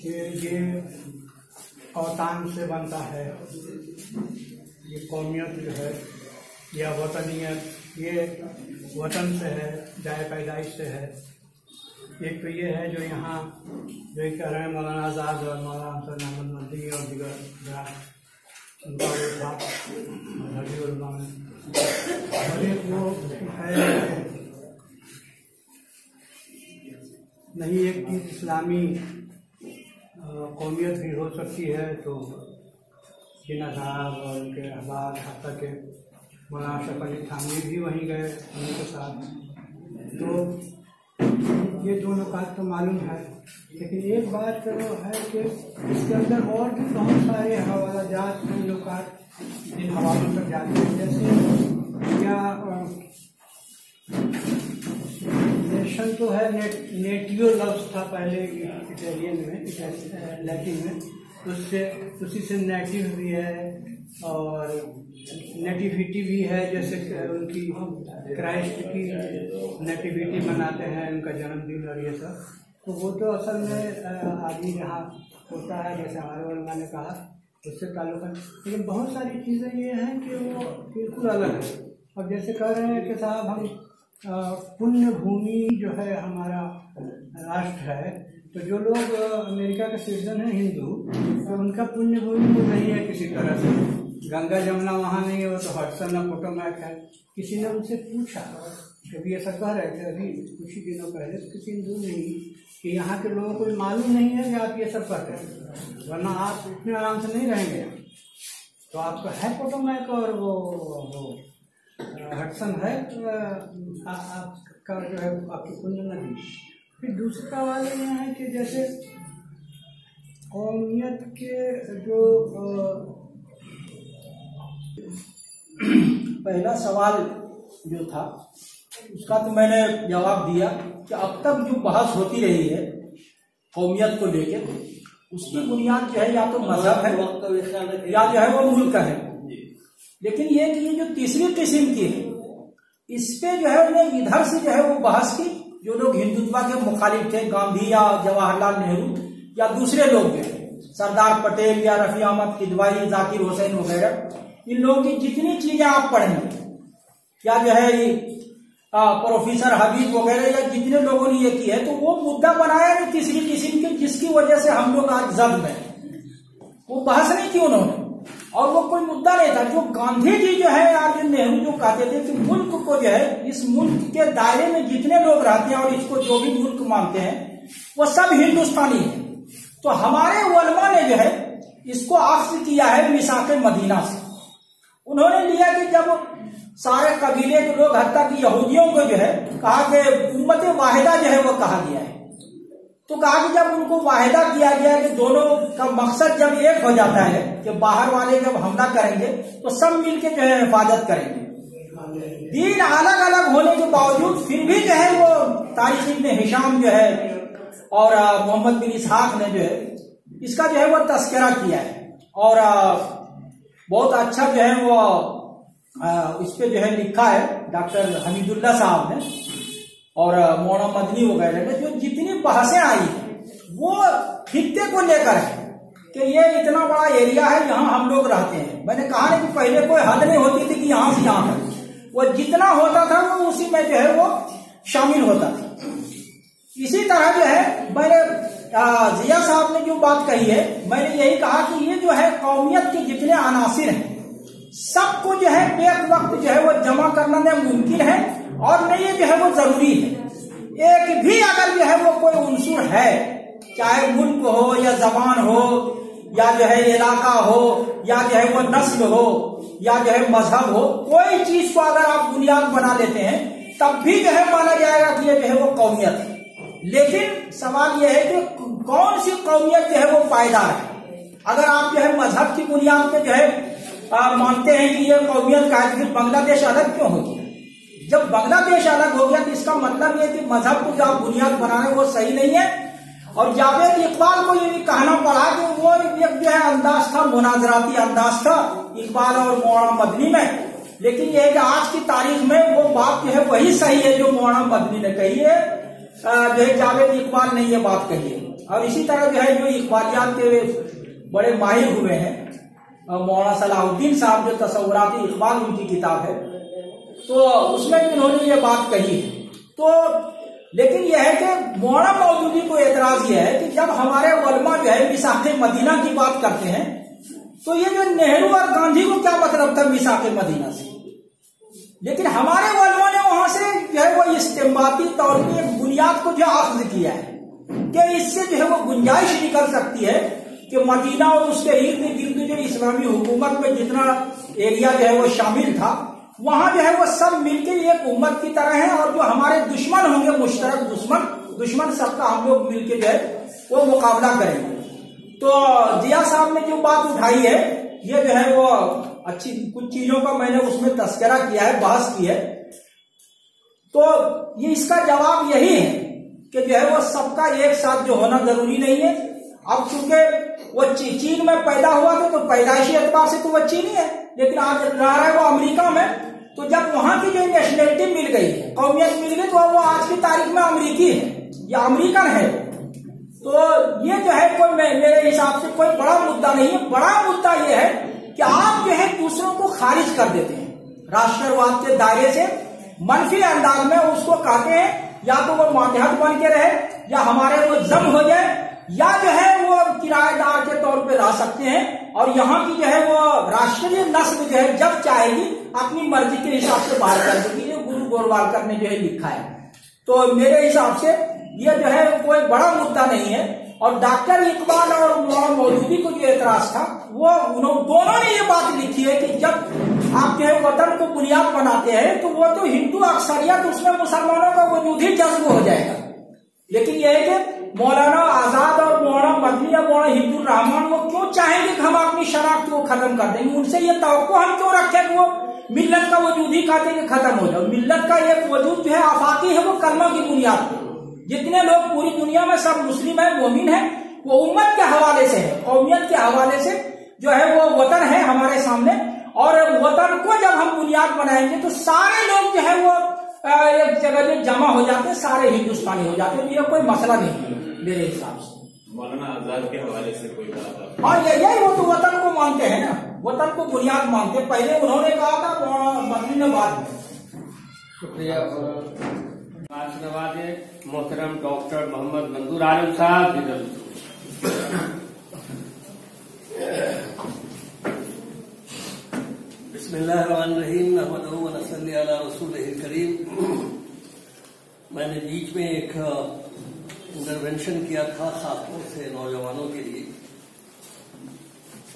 कि ये औतान से बनता है, ये कौमियत जो है या वतनियत, ये वतन से है, जाए पैदाइश से है। एक तो ये है जो यहाँ जो कह रहे हैं मौलाना आज़ाद और मौलाना अहमद मदनी और दिगर उनका वो था मजहबी उलमा में। और एक वो है नहीं, एक चीज़ इस्लामी कौमियत भी हो सकती है। तो जिना साहब और उनके अहबाब हत्ता के मौलाना शफ़ अली थानवी भी वहीं गए उनके साथ। तो ये दो नुकात तो मालूम है, लेकिन एक बात तो है कि इसके अंदर और भी बहुत सारे हवाला जात हैं, नुकात इन हवालों तक जाते हैं। जैसे क्या नेशन तो है, नेटियो लफ्ज था पहले इटालियन में, लैटिन में, उससे उसी से नेटिव भी है और नेटिविटी भी है। जैसे उनकी क्राइस्ट की नेटिविटी मनाते हैं, उनका जन्मदिन और ये सब, तो वो तो असल में आदमी जहाँ होता है, जैसे हमारे वर्मा ने कहा, उससे ताल्लुक है। लेकिन बहुत सारी चीज़ें ये हैं कि वो बिल्कुल अलग है। अब जैसे कह रहे हैं कि साहब हम पुण्य भूमि जो है हमारा राष्ट्र है, तो जो लोग अमेरिका के सिटीजन हैं हिंदू, तो उनका पुण्य भूमि तो नहीं है किसी तरह से, गंगा जमुना वहाँ नहीं हो, तो हडसन न पोटोमैक है। किसी ने उनसे पूछा, कभी ऐसा कह रहे थे अभी कुछ ही दिनों पहले, किसी हिंदू नहीं कि यहाँ के लोगों को मालूम नहीं है कि आप ये सब करते हैं, वरना आप इतने आराम से नहीं रहेंगे। तो आपका है पोटोमैक और वो हडसन है, आपका जो है आपकी पुण्य नदी। फिर दूसरा वाले ये है कि जैसे कौमियत के जो पहला सवाल जो था उसका तो मैंने जवाब दिया कि अब तक जो बहस होती रही है कौमियत को लेकर, उसकी बुनियाद जो है या तो मजहब है या जो है वो मुल्क है। लेकिन ये कि ये जो तीसरी किस्म की है, इस पे जो है उन्हें इधर से जो है वो बहस की, जो लोग हिंदुत्व के मुखालिफ थे, गांधी या जवाहरलाल नेहरू या दूसरे लोग जो है सरदार पटेल या रफी अहमद किदवाई, जाकिर हुसैन वगैरह, इन लोगों की जितनी चीजें आप पढ़ेंगे, या जो है प्रोफेसर हबीब वगैरह या जितने लोगों ने ये की है, तो वो मुद्दा बनाया नहीं तीसरी किस्म के, जिसकी वजह से हम लोग आज जद में, वो बहस नहीं की उन्होंने, और वो कोई मुद्दा नहीं था। जो गांधी जी जो है या जो नेहरू जो कहते थे कि मुल्क को जो है, इस मुल्क के दायरे में जितने लोग रहते हैं और इसको जो भी मुल्क मानते हैं वो सब हिंदुस्तानी है। तो हमारे उलमा ने जो है इसको अक्स किया है मिसाके मदीना से। उन्होंने लिया कि जब सारे कबीले के लोग, हत्ता कि यहूदियों को जो है कहा कि उम्मत वाहिदा जो है वो कहा गया है, तो कहा कि जब उनको वाहिदा किया गया कि दोनों का मकसद जब एक हो जाता है कि बाहर वाले जब हमला करेंगे तो सब मिलके जो है हिफाजत करेंगे। दीन अलग अलग होने के बावजूद फिर भी जो है वो तारीख इब्न हिशाम जो है और मोहम्मद बिन इसहाक ने जो है इसका जो है वो तस्करा किया है, और बहुत अच्छा जो है वो इस पे जो है लिखा है डॉक्टर हमीदुल्लाह साहब ने और मौना मदनी वगैरह ने। जो जितनी बहसें आई वो खित्ते को लेकर है कि ये इतना बड़ा एरिया है, यहाँ हम लोग रहते हैं। मैंने कहा ना कि पहले कोई हद नहीं होती थी कि यहाँ से यहाँ तक, वो जितना होता था वो उसी में जो है वो शामिल होता था। इसी तरह जो है मैंने जिया साहब ने जो बात कही है, मैंने यही कहा कि ये जो है कौमियत के जितने अनासिर हैं सबको जो है एक वक्त जो है वो जमा करना न मुमकिन है और न ये जो है वो जरूरी है। एक भी अगर जो है वो कोई उनसुर है, चाहे मुल्क हो या जबान हो या जो है इलाका हो या जो है वो नस्ल हो या जो है मजहब हो, कोई चीज को अगर आप बुनियाद बना लेते हैं तब भी जो है माना जाएगा कि ये जो है वो कौमियत है। लेकिन सवाल यह है कि कौन सी कौमियत जो है वो पायदार है। अगर आप जो है मजहब की बुनियाद पे जो है मानते हैं कि ये कौमियत का है, फिर बांग्लादेश अलग क्यों हो गया? जब बांग्लादेश अलग हो गया तो इसका मतलब ये कि मजहब को जो आप बुनियाद बना रहे वो सही नहीं है। और जावेद इकबाल को ये भी कहना पड़ा कि वो एक जो है अंदाज था, मुनाजराती अंदाज था इकबाल और मौना मदनी में। लेकिन यह है कि आज की तारीख में वो बात जो है वही सही है जो मौना मदनी ने कही है, जो है जावेद इकबाल ने ये बात कही है। और इसी तरह जो है जो इकबालियात के बड़े माहिर हुए हैं, मौलाना सलाहुद्दीन साहब जो तसव्वुराती इकबाल उनकी किताब है, तो उसमें भी उन्होंने ये बात कही है। तो लेकिन यह है कि मौलाना मौदूदी को एतराज यह है कि जब हमारे उलमा जो है मिसाके मदीना की बात करते हैं तो ये जो नेहरू और गांधी को क्या मतलब था मिसाके मदीना से? लेकिन हमारे उलमा ने वहां से जो है वो इस्तेमाती तौर पर एक बुनियाद को जो अख्ज़ किया है कि इससे जो है वो गुंजाइश निकल सकती है कि मदीना और उसके इर्द गिर्द जो इस्लामी हुकूमत में जितना एरिया जो है वो शामिल था, वहां जो है वो सब मिलकर एक उम्मत की तरह है। और जो हमारे दुश्मन होंगे, मुश्तरक दुश्मन सबका हम लोग मिलके जो है वो मुकाबला करेंगे। तो जिया साहब ने जो बात उठाई है, ये जो है वो अच्छी कुछ चीजों का मैंने उसमें तस्करा किया है, बहस की है। तो ये इसका जवाब यही है कि जो है वो सबका एक साथ जो होना जरूरी नहीं है। अब चूंकि वो चीन में पैदा हुआ था तो पैदाइशी एतबार से तो वो चीनी है, लेकिन आज रह रहा है वो अमेरिका में। तो जब वहां की जो नेशनलिटी मिल गई है, कौमियत मिल गई, तो वो आज की तारीख में अमेरिकी है या अमेरिकन है। तो ये जो है कोई मेरे हिसाब से कोई बड़ा मुद्दा नहीं है। बड़ा मुद्दा ये है कि आप जो है दूसरों को खारिज कर देते हैं, राष्ट्रवाद के दायरे से मनफी अंदाज में उसको कहते हैं या तो वो मातहत बन के रहे, या हमारे वो जम हो जाए, या जो है वो किराएदार के तौर पे रह सकते हैं। और यहाँ की जो है वो राष्ट्रीय नस्ल जो है जब चाहेगी अपनी मर्जी के हिसाब से बाहर कर देगी। ये गुरु गोरवालकर ने जो है लिखा है। तो मेरे हिसाब से ये जो है कोई बड़ा मुद्दा नहीं है। और डॉक्टर इकबाल और मौदूदी को जो एतराज था, वो दोनों ने ये बात लिखी है कि जब आप जो है वतन को बुनियाद बनाते हैं तो वो तो हिंदू अक्सरियत, उसमें मुसलमानों का वजूद जज्ब हो जाएगा। लेकिन यह है कि मौलाना आजाद और मौलाना मदनी या मौलाना हिंदू रहमान वो क्यों चाहेंगे कि हम अपनी शनाख्त को खत्म कर देंगे? उनसे ये तवक्को हम क्यों रखें कि वो मिल्लत का वजूद ही कहते हैं कि खत्म हो जाए? मिल्लत का एक वजूद जो है आफाकी है, वो कलमा की बुनियाद पर। जितने लोग पूरी दुनिया में सब मुस्लिम है, मोमिन है, वो उम्मत के हवाले से है, कौमियत के हवाले से जो है वो वतन है हमारे सामने। और वतन को जब हम बुनियाद बनाएंगे तो सारे लोग जो है वो एक जगह जो जमा हो जाते हैं, सारे हिंदुस्तानी हो जाते हैं। तो ये कोई मसला नहीं है मेरे हिसाब से। मौलाना आजाद के हवाले से कोई बात? हाँ, यही वो तो वतन को मानते हैं ना, वतन को बुनियाद मानते हैं। पहले उन्होंने कहा था, मदनी ने बाद में। शुक्रिया। मोहतरम डॉक्टर मोहम्मद मंजूर आलम साहब। बिस्मिल्लाहिर्रहमानिर्रहीम, नहमदुहु व नसल्ली अला रसूलिहिल करीम। मैंने बीच में एक इंटरवेंशन किया था खासतौर से नौजवानों के लिए,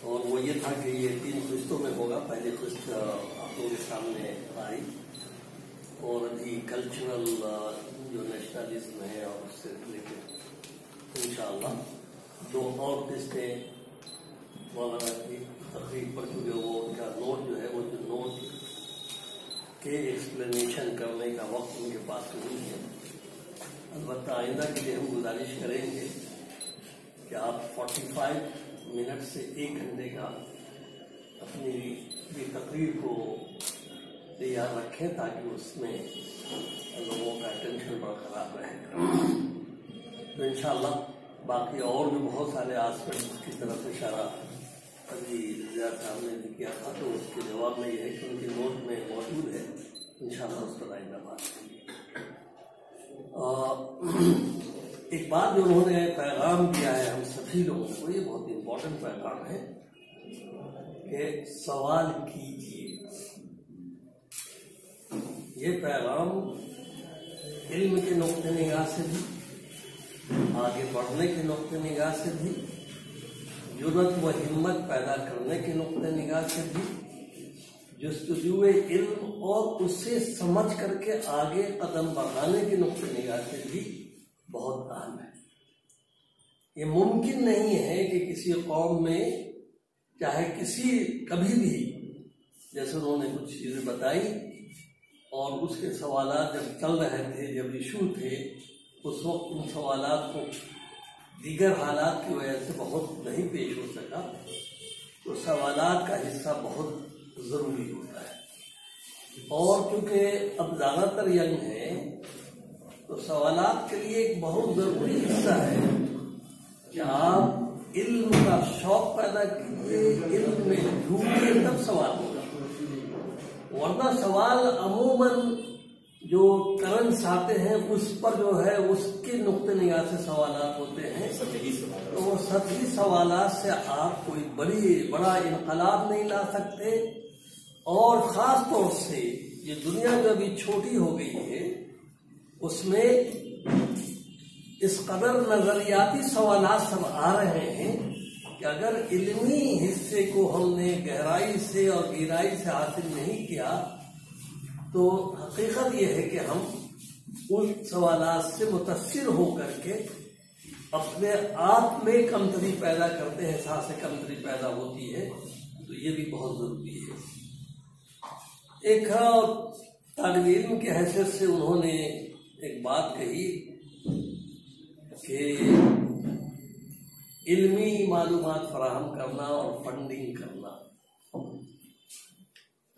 और वो ये था कि ये 3 किस्तों में होगा। पहली किस्त आप लोगों के सामने आई, और अभी कल्चरल जो नेशनलिज्म है और उससे रिलेटेड इंशाअल्लाह 2 और किस्तें मौलाना की तकरीब पर, क्योंकि वो उनका नोट जो है, वो जो नोट के एक्सप्लेनेशन करने का वक्त उनके पास नहीं है। अलबत्ता आइंदा के लिए हम गुजारिश करेंगे कि आप 45 मिनट से 1 घंटे का अपनी तकरीर को तैयार रखें, ताकि उसमें लोगों का अटेंशन बरकरार रहे। तो इंशाअल्लाह बाकी और भी बहुत सारे एस्पेक्ट्स की तरफ इशारा अभी ज़िया साहब ने भी किया था, तो उसके जवाब में यह है कि उनके नोट में मौजूद है। इंशाअल्लाह उस पर आइंदा बात करेंगे। एक बात जो उन्होंने पैगाम दिया है हम सभी लोगों को, ये बहुत इम्पोर्टेंट पैगाम है कि सवाल कीजिए। ये पैगाम इल्म के नुक्ते निगाह से भी, आगे बढ़ने के नुक्ते निगाह से भी, जुर्रत व हिम्मत पैदा करने के नुक्ते निगाह से भी, जुस्तजुए इल्म और उसे समझ करके आगे कदम बढ़ाने के नुक्ते निगाह से भी बहुत अहम है। ये मुमकिन नहीं है कि किसी कौम में, चाहे किसी कभी भी, जैसे उन्होंने कुछ चीजें बताई और उसके सवालात जब चल रहे थे, जब इशू थे, उस वक्त उन सवालात को दीगर हालात की वजह से बहुत नहीं पेश हो सका। तो सवालात का हिस्सा बहुत जरूरी होता है। और क्योंकि अब ज्यादातर यंग है, तो सवालात के लिए एक बहुत जरूरी हिस्सा है कि आप इल्म का शौक पैदा कीजिए, इल्म में ढूंढिए, तब सवाल होगा। वरना सवाल अमूमन जो करंट्स आते हैं उस पर जो है उसके नुक्ते निगाह से सवालात होते हैं, तो वो सभी सवालात से आप कोई बड़ा इनकलाब नहीं ला सकते। और खास तौर से ये दुनिया जो अभी छोटी हो गई है, उसमें इस कदर नजरियाती सवालात सब आ रहे हैं कि अगर इल्मी हिस्से को हमने गहराई से और गहराई से हासिल नहीं किया, तो हकीकत यह है कि हम उन सवालात से मुतासिर होकर के अपने आप में कमतरी पैदा करते हैं, एहसास से कमतरी पैदा होती है, तो ये भी बहुत जरूरी है। एक तालिब इल्म के हैसियत से उन्होंने एक बात कही कि इल्मी मालूमात फराहम करना और फंडिंग करना,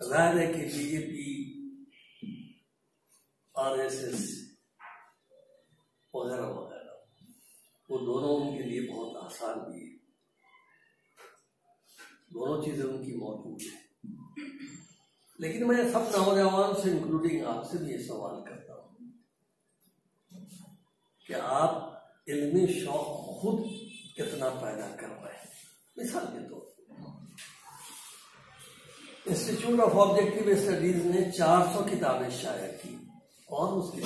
जाहिर है कि बीजेपी, RSS वगैरह वगैरह, वो दोनों उनके लिए बहुत आसान भी है, दोनों चीजें उनकी मौजूद है। लेकिन मैं सब नौजवान से इंक्लूडिंग आपसे भी ये सवाल करता हूं कि आप इल्मी शौक खुद कितना पैदा कर रहे हैं। मिसाल के तौर पर इंस्टीट्यूट ऑफ ऑब्जेक्टिव स्टडीज ने 400 किताबें शाया की और उसकी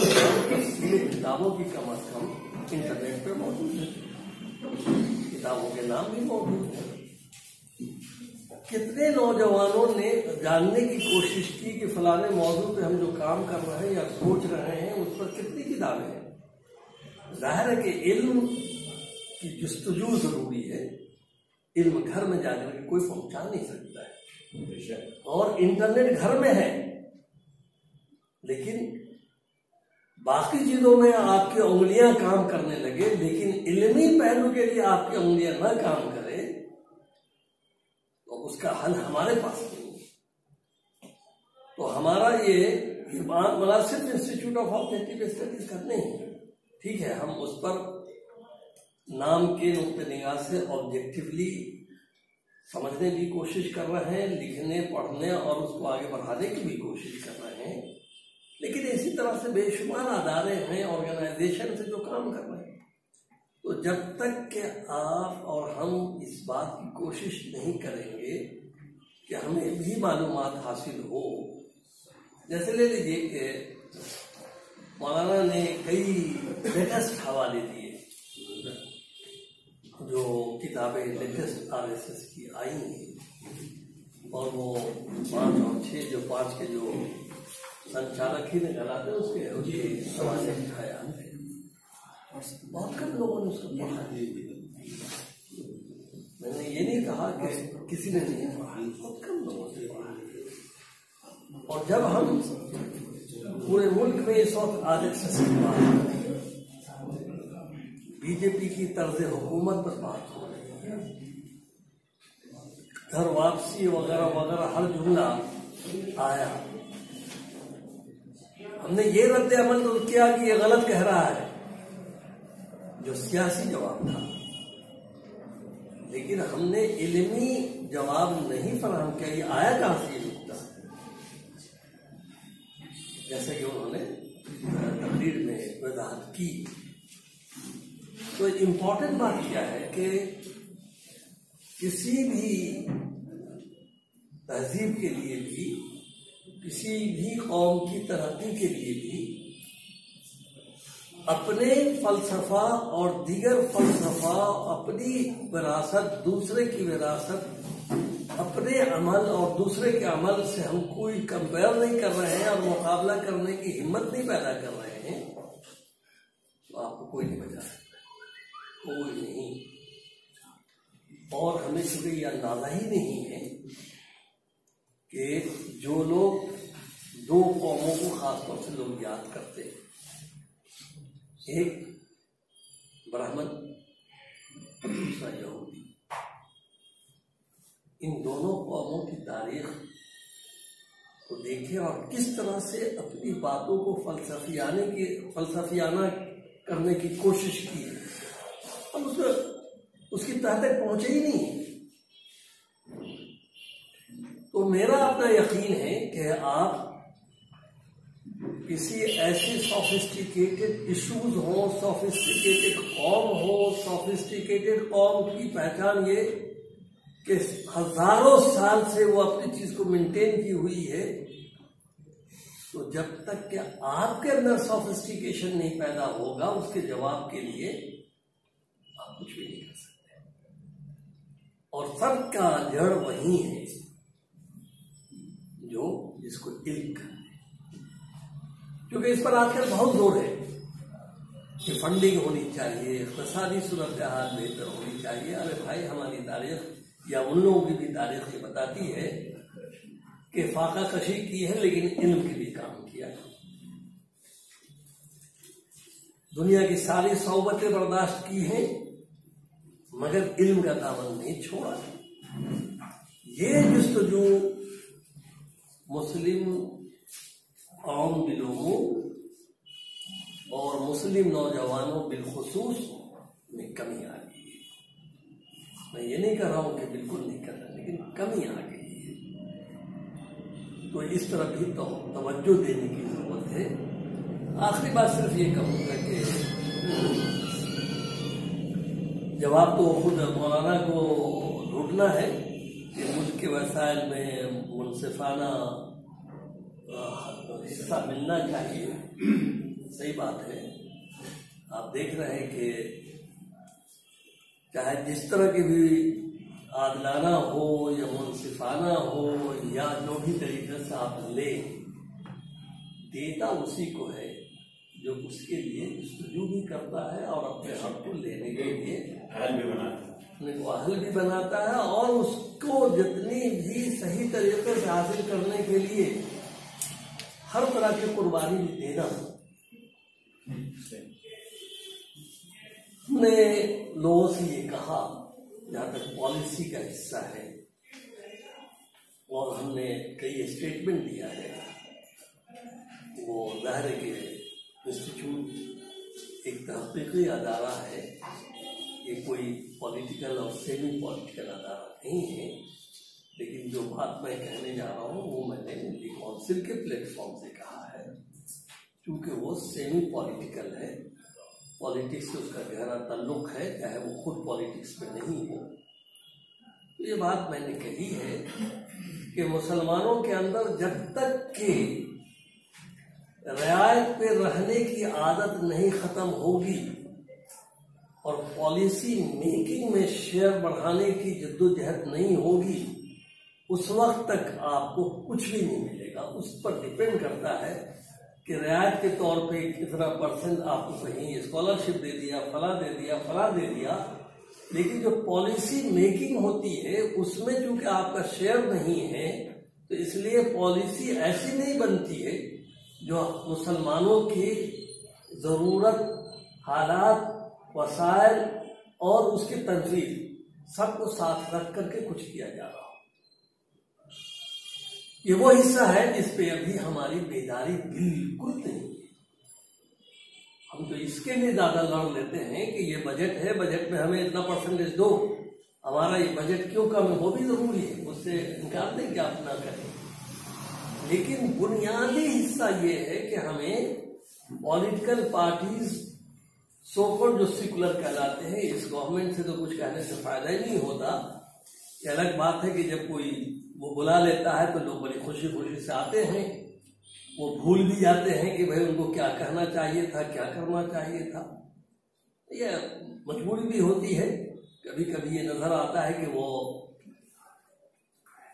किताबों की कम अज कम इंटरनेट पर मौजूद है, किताबों के नाम भी मौजूद है। कितने नौजवानों ने जानने की कोशिश की कि फलाने मौजूद पे हम जो काम कर रहे हैं या सोच रहे हैं उस पर कितनी किताबें हैं। जाहिर है कि इल्म की जुस्तजू जरूरी है, इल्म घर में जाकर के कोई पहुंचा नहीं सकता है, और इंटरनेट घर में है, लेकिन बाकी चीजों में आपकी उंगलियां काम करने लगे, लेकिन इल्मी पहलू के लिए आपकी उंगलियां न काम करे तो उसका हल हमारे पास नहीं है। तो हमारा ये बात वाला सिर्फ इंस्टीट्यूट ऑफ ऑब्जेक्टिव स्टडीज का नहीं है, ठीक है, हम उस पर नाम के नुक्ते निगाह से ऑब्जेक्टिवली समझने की कोशिश कर रहे हैं, लिखने पढ़ने और उसको आगे बढ़ाने की भी कोशिश कर रहे हैं, लेकिन इसी तरह से बेशुमार अदारे हैं, ऑर्गेनाइजेशन से जो काम कर रहे हैं। तो जब तक कि आप और हम इस बात की कोशिश नहीं करेंगे कि हमें भी मालूमात हासिल हो, जैसे ले लीजिए कि मौलाना ने कई लेटेस्ट हवाले दिए, जो किताबें लेटेस्ट RSS की आई हैं, और वो 5 और 6 जो 5 के जो संचालक ही ने कराते उसके सवाल उठाया है, बहुत कम लोगों ने उसको पढ़ा। मैंने ये नहीं कहा कि किसी ने नहीं पढ़ा, बहुत कम लोगों ने पढ़ा। और जब हम पूरे मुल्क में इस वक्त RSS की बात कर रहे हैं, बीजेपी की तर्ज हुकूमत पर बात हो रही है, घर वापसी वगैरह वगैरह हर जुमला आया, हमने ये रद्द अमल तो किया कि ये गलत कह रहा है, जो सियासी जवाब था, लेकिन हमने इल्मी जवाब नहीं फराहम किया। ये आया कहां से ये नुक्ता, जैसे कि उन्होंने तकरीर में वजाहत की। तो इम्पोर्टेंट बात क्या है कि किसी भी तहजीब के लिए भी, किसी भी कौम की तरक्की के लिए भी अपने फलसफा और दीगर फलसफा, अपनी विरासत, दूसरे की विरासत, अपने अमल और दूसरे के अमल से हम कोई कंपेयर नहीं कर रहे हैं और मुकाबला करने की हिम्मत नहीं पैदा कर रहे हैं, तो आपको कोई नहीं बचा सकता, कोई नहीं। और हमें चूंकि यह अंदाजा ही नहीं है कि जो लोग 2 कौमों को खासतौर से लोग याद करते हैं, एक ब्राह्मण, दूसरा यहूदी, इन दोनों कौमों की तारीख को देखें और किस तरह से अपनी बातों को फलसफियाना करने की कोशिश की है, हम उसकी तह तक पहुंचे ही नहीं। तो मेरा अपना यकीन है कि आप किसी ऐसे सोफिस्टिकेटेड इश्यूज हो, सोफिस्टिकेटेड कौम हो, सोफिस्टिकेटेड कौम की पहचान ये कि हजारों साल से वो अपनी चीज को मेंटेन की हुई है, तो जब तक कि आपके अंदर सोफिस्टिकेशन नहीं पैदा होगा उसके जवाब के लिए आप कुछ भी नहीं कर सकते। और सबका जड़ वही है जो जिसको इल्म कहते हैं, क्योंकि इस पर आजकल बहुत जोर है कि फंडिंग होनी चाहिए, इक़्तिसादी सूरत हाल बेहतर होनी चाहिए। अरे भाई, हमारी तारीख या उन लोगों की भी तारीख ये बताती है कि फाका कशी की है लेकिन इल्म के भी काम किया। दुनिया की सारी सौबतें बर्दाश्त की हैं मगर इल्म का दामन नहीं छोड़ा। ये जुस्तजू मुस्लिम आम लोगों और मुस्लिम नौजवानों बिलखुसूस में कमी आ गई है। मैं ये नहीं कह रहा हूं कि बिल्कुल नहीं कर रहा, लेकिन कमी आ गई है। तो इस तरफ भी तो तवज्जो देने की जरूरत है। आखिरी बात सिर्फ ये कहूंगा कि जवाब तो खुद मौलाना को ढूंढना है कि मुल्क के वसाइल में मुनसिफाना हिस्सा मिलना चाहिए। सही बात है। आप देख रहे हैं कि चाहे जिस तरह की भी आदलाना हो या मुनसिफाना हो या जो भी तरीके से आप ले, देता उसी को है जो उसके लिए जुस्तजू भी करता है और अपने हक को लेने के लिए अहल भी बनाता है, अपने को अहल भी बनाता है और उसको जितनी भी सही तरीके से हासिल करने के लिए हर तरह की कुर्बानी भी देना। हमने लोगों से ये कहा, जहां तक पॉलिसी का हिस्सा है, और हमने कई स्टेटमेंट दिया है, वो जाहिर है कि इंस्टीट्यूट एक तहकीकी अदारा है, ये कोई पॉलिटिकल और सेमी पॉलिटिकल अदारा नहीं है। लेकिन जो बात मैं कहने जा रहा हूँ वो मैंने काउंसिल के प्लेटफॉर्म से कहा है, क्योंकि वो सेमी पॉलिटिकल है, पॉलिटिक्स से उसका गहरा ताल्लुक है, चाहे वो खुद पॉलिटिक्स में नहीं हो। तो ये बात मैंने कही है कि मुसलमानों के अंदर जब तक कि रियायत पे रहने की आदत नहीं खत्म होगी और पॉलिसी मेकिंग में शेयर बढ़ाने की जद्दोजहद नहीं होगी, उस वक्त तक आपको कुछ भी नहीं मिलेगा। उस पर डिपेंड करता है कि रियायत के तौर पे कितना परसेंट आपको कहीं स्कॉलरशिप दे दिया, फला दे दिया, फला दे दिया, लेकिन जो पॉलिसी मेकिंग होती है उसमें चूंकि आपका शेयर नहीं है, तो इसलिए पॉलिसी ऐसी नहीं बनती है जो मुसलमानों की जरूरत, हालात, वसाइल और उसकी तनफीज सबको साथ रख करके कुछ किया जा रहा हो। ये वो हिस्सा है जिस पे अभी हमारी बेदारी बिल्कुल नहीं है। हम तो इसके लिए ज्यादा लड़ लेते हैं कि ये बजट है, बजट में हमें इतना परसेंटेज दो, हमारा ये बजट क्यों कम है, वो भी जरूरी है, उससे इनकार नहीं कि आप ना करें। लेकिन बुनियादी हिस्सा ये है कि हमें पॉलिटिकल पार्टीज सोकॉल्ड जो सेकुलर कहलाते हैं, इस गवर्नमेंट से तो कुछ कहने से फायदा ही नहीं होता। ये अलग बात है कि जब कोई वो बुला लेता है तो लोग बड़ी खुशी खुशी से आते हैं, वो भूल भी जाते हैं कि भाई उनको क्या कहना चाहिए था, क्या करना चाहिए था। ये मजबूरी भी होती है। कभी कभी ये नजर आता है कि वो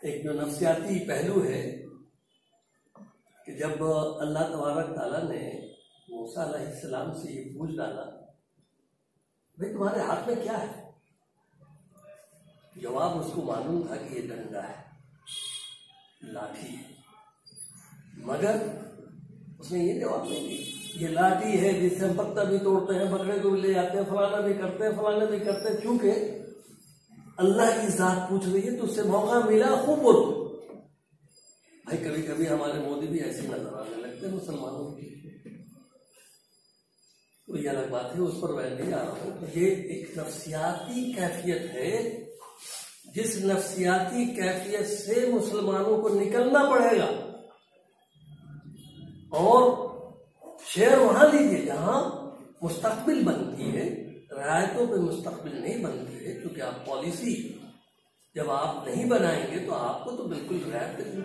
एक जो नफ्सियाती पहलू है कि जब अल्लाह तबारक ताला ने मूसा अलैहिस्सलाम से ये पूछ डाला, भाई तुम्हारे हाथ में क्या है, जवाब उसको मालूम था कि ये डंडा है, लाठी है, मगर उसने ये जवाब नहीं दिया, ये लाठी है जिससे हम पत्ता भी तोड़ते हैं, बकरे को भी ले जाते हैं, फलाना भी करते हैं, फलाना भी करते हैं। चूंकि अल्लाह की जात पूछ रही है तो उससे मौका मिला, खूब बोलो। भाई कभी कभी हमारे मोदी भी ऐसे नजर आने लगते हैं मुसलमानों की, तो ये अलग बात है, उस पर मैं नहीं आ रहा हूं। ये एक नफ्सियाती कैफियत है, जिस नफ्सियाती कैफियत से मुसलमानों को निकलना पड़ेगा। और शेयर वहां लीजिए जहां मुस्तकबिल बनती है, रियायतों पे मुस्तकबिल नहीं बनती है, क्योंकि आप पॉलिसी जब आप नहीं बनाएंगे तो आपको तो बिल्कुल रियायत नहीं।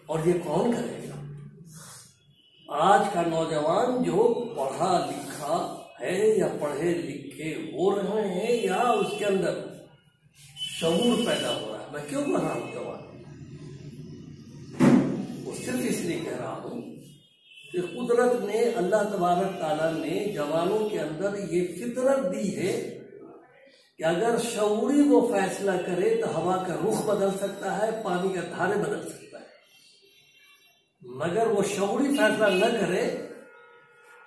और ये कौन करेगा? आज का नौजवान जो पढ़ा लिखा है या पढ़े लिखे हो रहे हैं या उसके अंदर शऊर पैदा हो रहा है। मैं क्यों कह रहा हूं जवान, वो सिर्फ इसलिए कह रहा हूं कि कुदरत ने, अल्लाह तबारक ताला ने जवानों के अंदर ये फितरत दी है कि अगर शऊरी वो फैसला करे तो हवा का रुख बदल सकता है, पानी का धारे बदल सकता है। मगर वो शऊरी फैसला न करे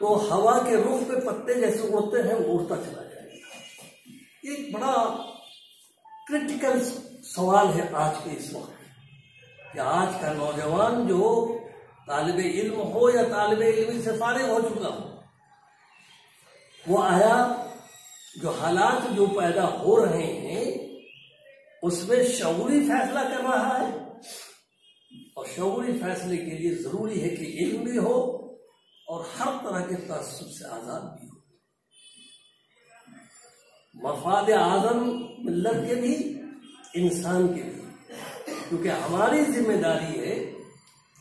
तो हवा के रुख पे पत्ते जैसे उड़ते हैं वो उड़ता चला जाएगा। एक बड़ा क्रिटिकल सवाल है आज के इस वक्त कि आज का नौजवान जो तालिबे इल्म हो या तालिबे इल्म से फारिग हो चुका हो, वो आया जो हालात जो पैदा हो रहे हैं उसमें शऊरी फैसला कर रहा है, और शऊरी फैसले के लिए जरूरी है कि इल्म भी हो और हर तरह के तअस्सुब से आजाद भी हो। मफाद आजम मिल्लत के भी, इंसान के भी, क्योंकि हमारी जिम्मेदारी है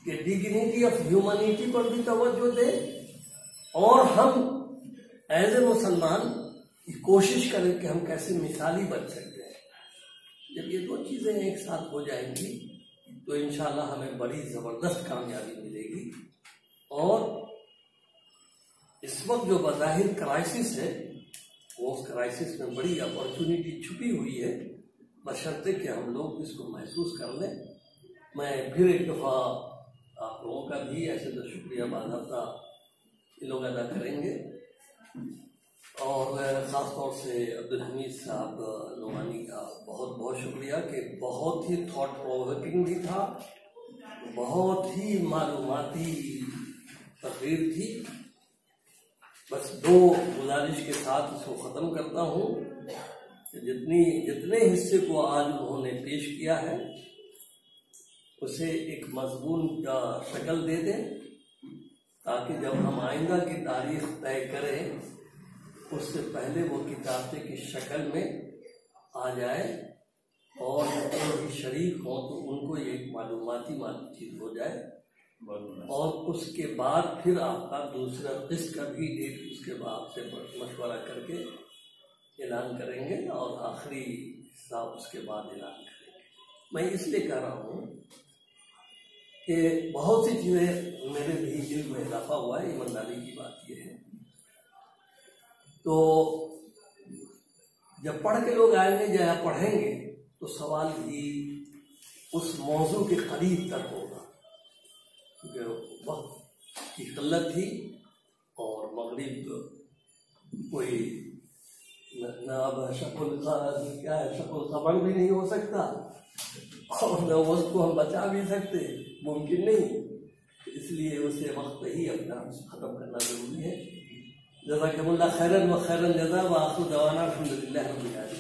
कि डिग्निटी ऑफ ह्यूमैनिटी पर भी तवज्जो दे और हम एज ए मुसलमान कोशिश करें कि हम कैसे मिसाली बन सकते हैं। जब ये दो चीजें एक साथ हो जाएंगी तो इंशाल्लाह हमें बड़ी जबरदस्त कामयाबी मिलेगी। और इस वक्त जो बज़ाहिर क्राइसिस है वो उस क्राइसिस में बड़ी अपॉर्चुनिटी छुपी हुई है, बशर्ते कि हम लोग इसको महसूस कर लें। मैं फिर एक दफ़ा आप लोगों का भी ऐसे तो शुक्रिया बाज़ाब्ता ये लोग अदा करेंगे, और ख़ासतौर से अब्दुल हमीद साहब नोमानी का बहुत बहुत शुक्रिया कि बहुत ही थॉट प्रोवोकिंग भी था, बहुत ही मालूमाती तकरीर थी। बस दो गुजारिश के साथ इसको ख़त्म करता हूँ कि जितने हिस्से को आज उन्होंने पेश किया है उसे एक मजमून का शक्ल दे दें, ताकि जब हम आइंदा की तारीख तय करें उससे पहले वो किताबे की शक्ल में आ जाए और जो भी शरीक हो तो उनको ये एक मालूमाती चीज हो जाए। और उसके बाद फिर आपका दूसरा किस्त का भी डेट उसके बाद से मशवरा करके ऐलान करेंगे और आखिरी हिस्सा उसके बाद ऐलान करेंगे। मैं इसलिए कह रहा हूँ कि बहुत सी चीज़ें मेरे भी इल्म में इजाफा हुआ है, ईमानदारी की बात यह है। तो जब पढ़ के लोग आएंगे या पढ़ेंगे तो सवाल भी उस मौजू के करीब तक होगा, क्योंकि वक्त की किल्लत थी और मगरिब कोई न अब शक्ल खबर भी नहीं हो सकता और न उसको हम बचा भी सकते, मुमकिन नहीं। इसलिए उसे वक्त ही अपना ख़त्म करना जरूरी है। जज़ाकमुल्लाह खैरन व खैरन जज़ा व आखिर दवाना अल्हम्दुलिल्लाह रब्बिल आलमीन।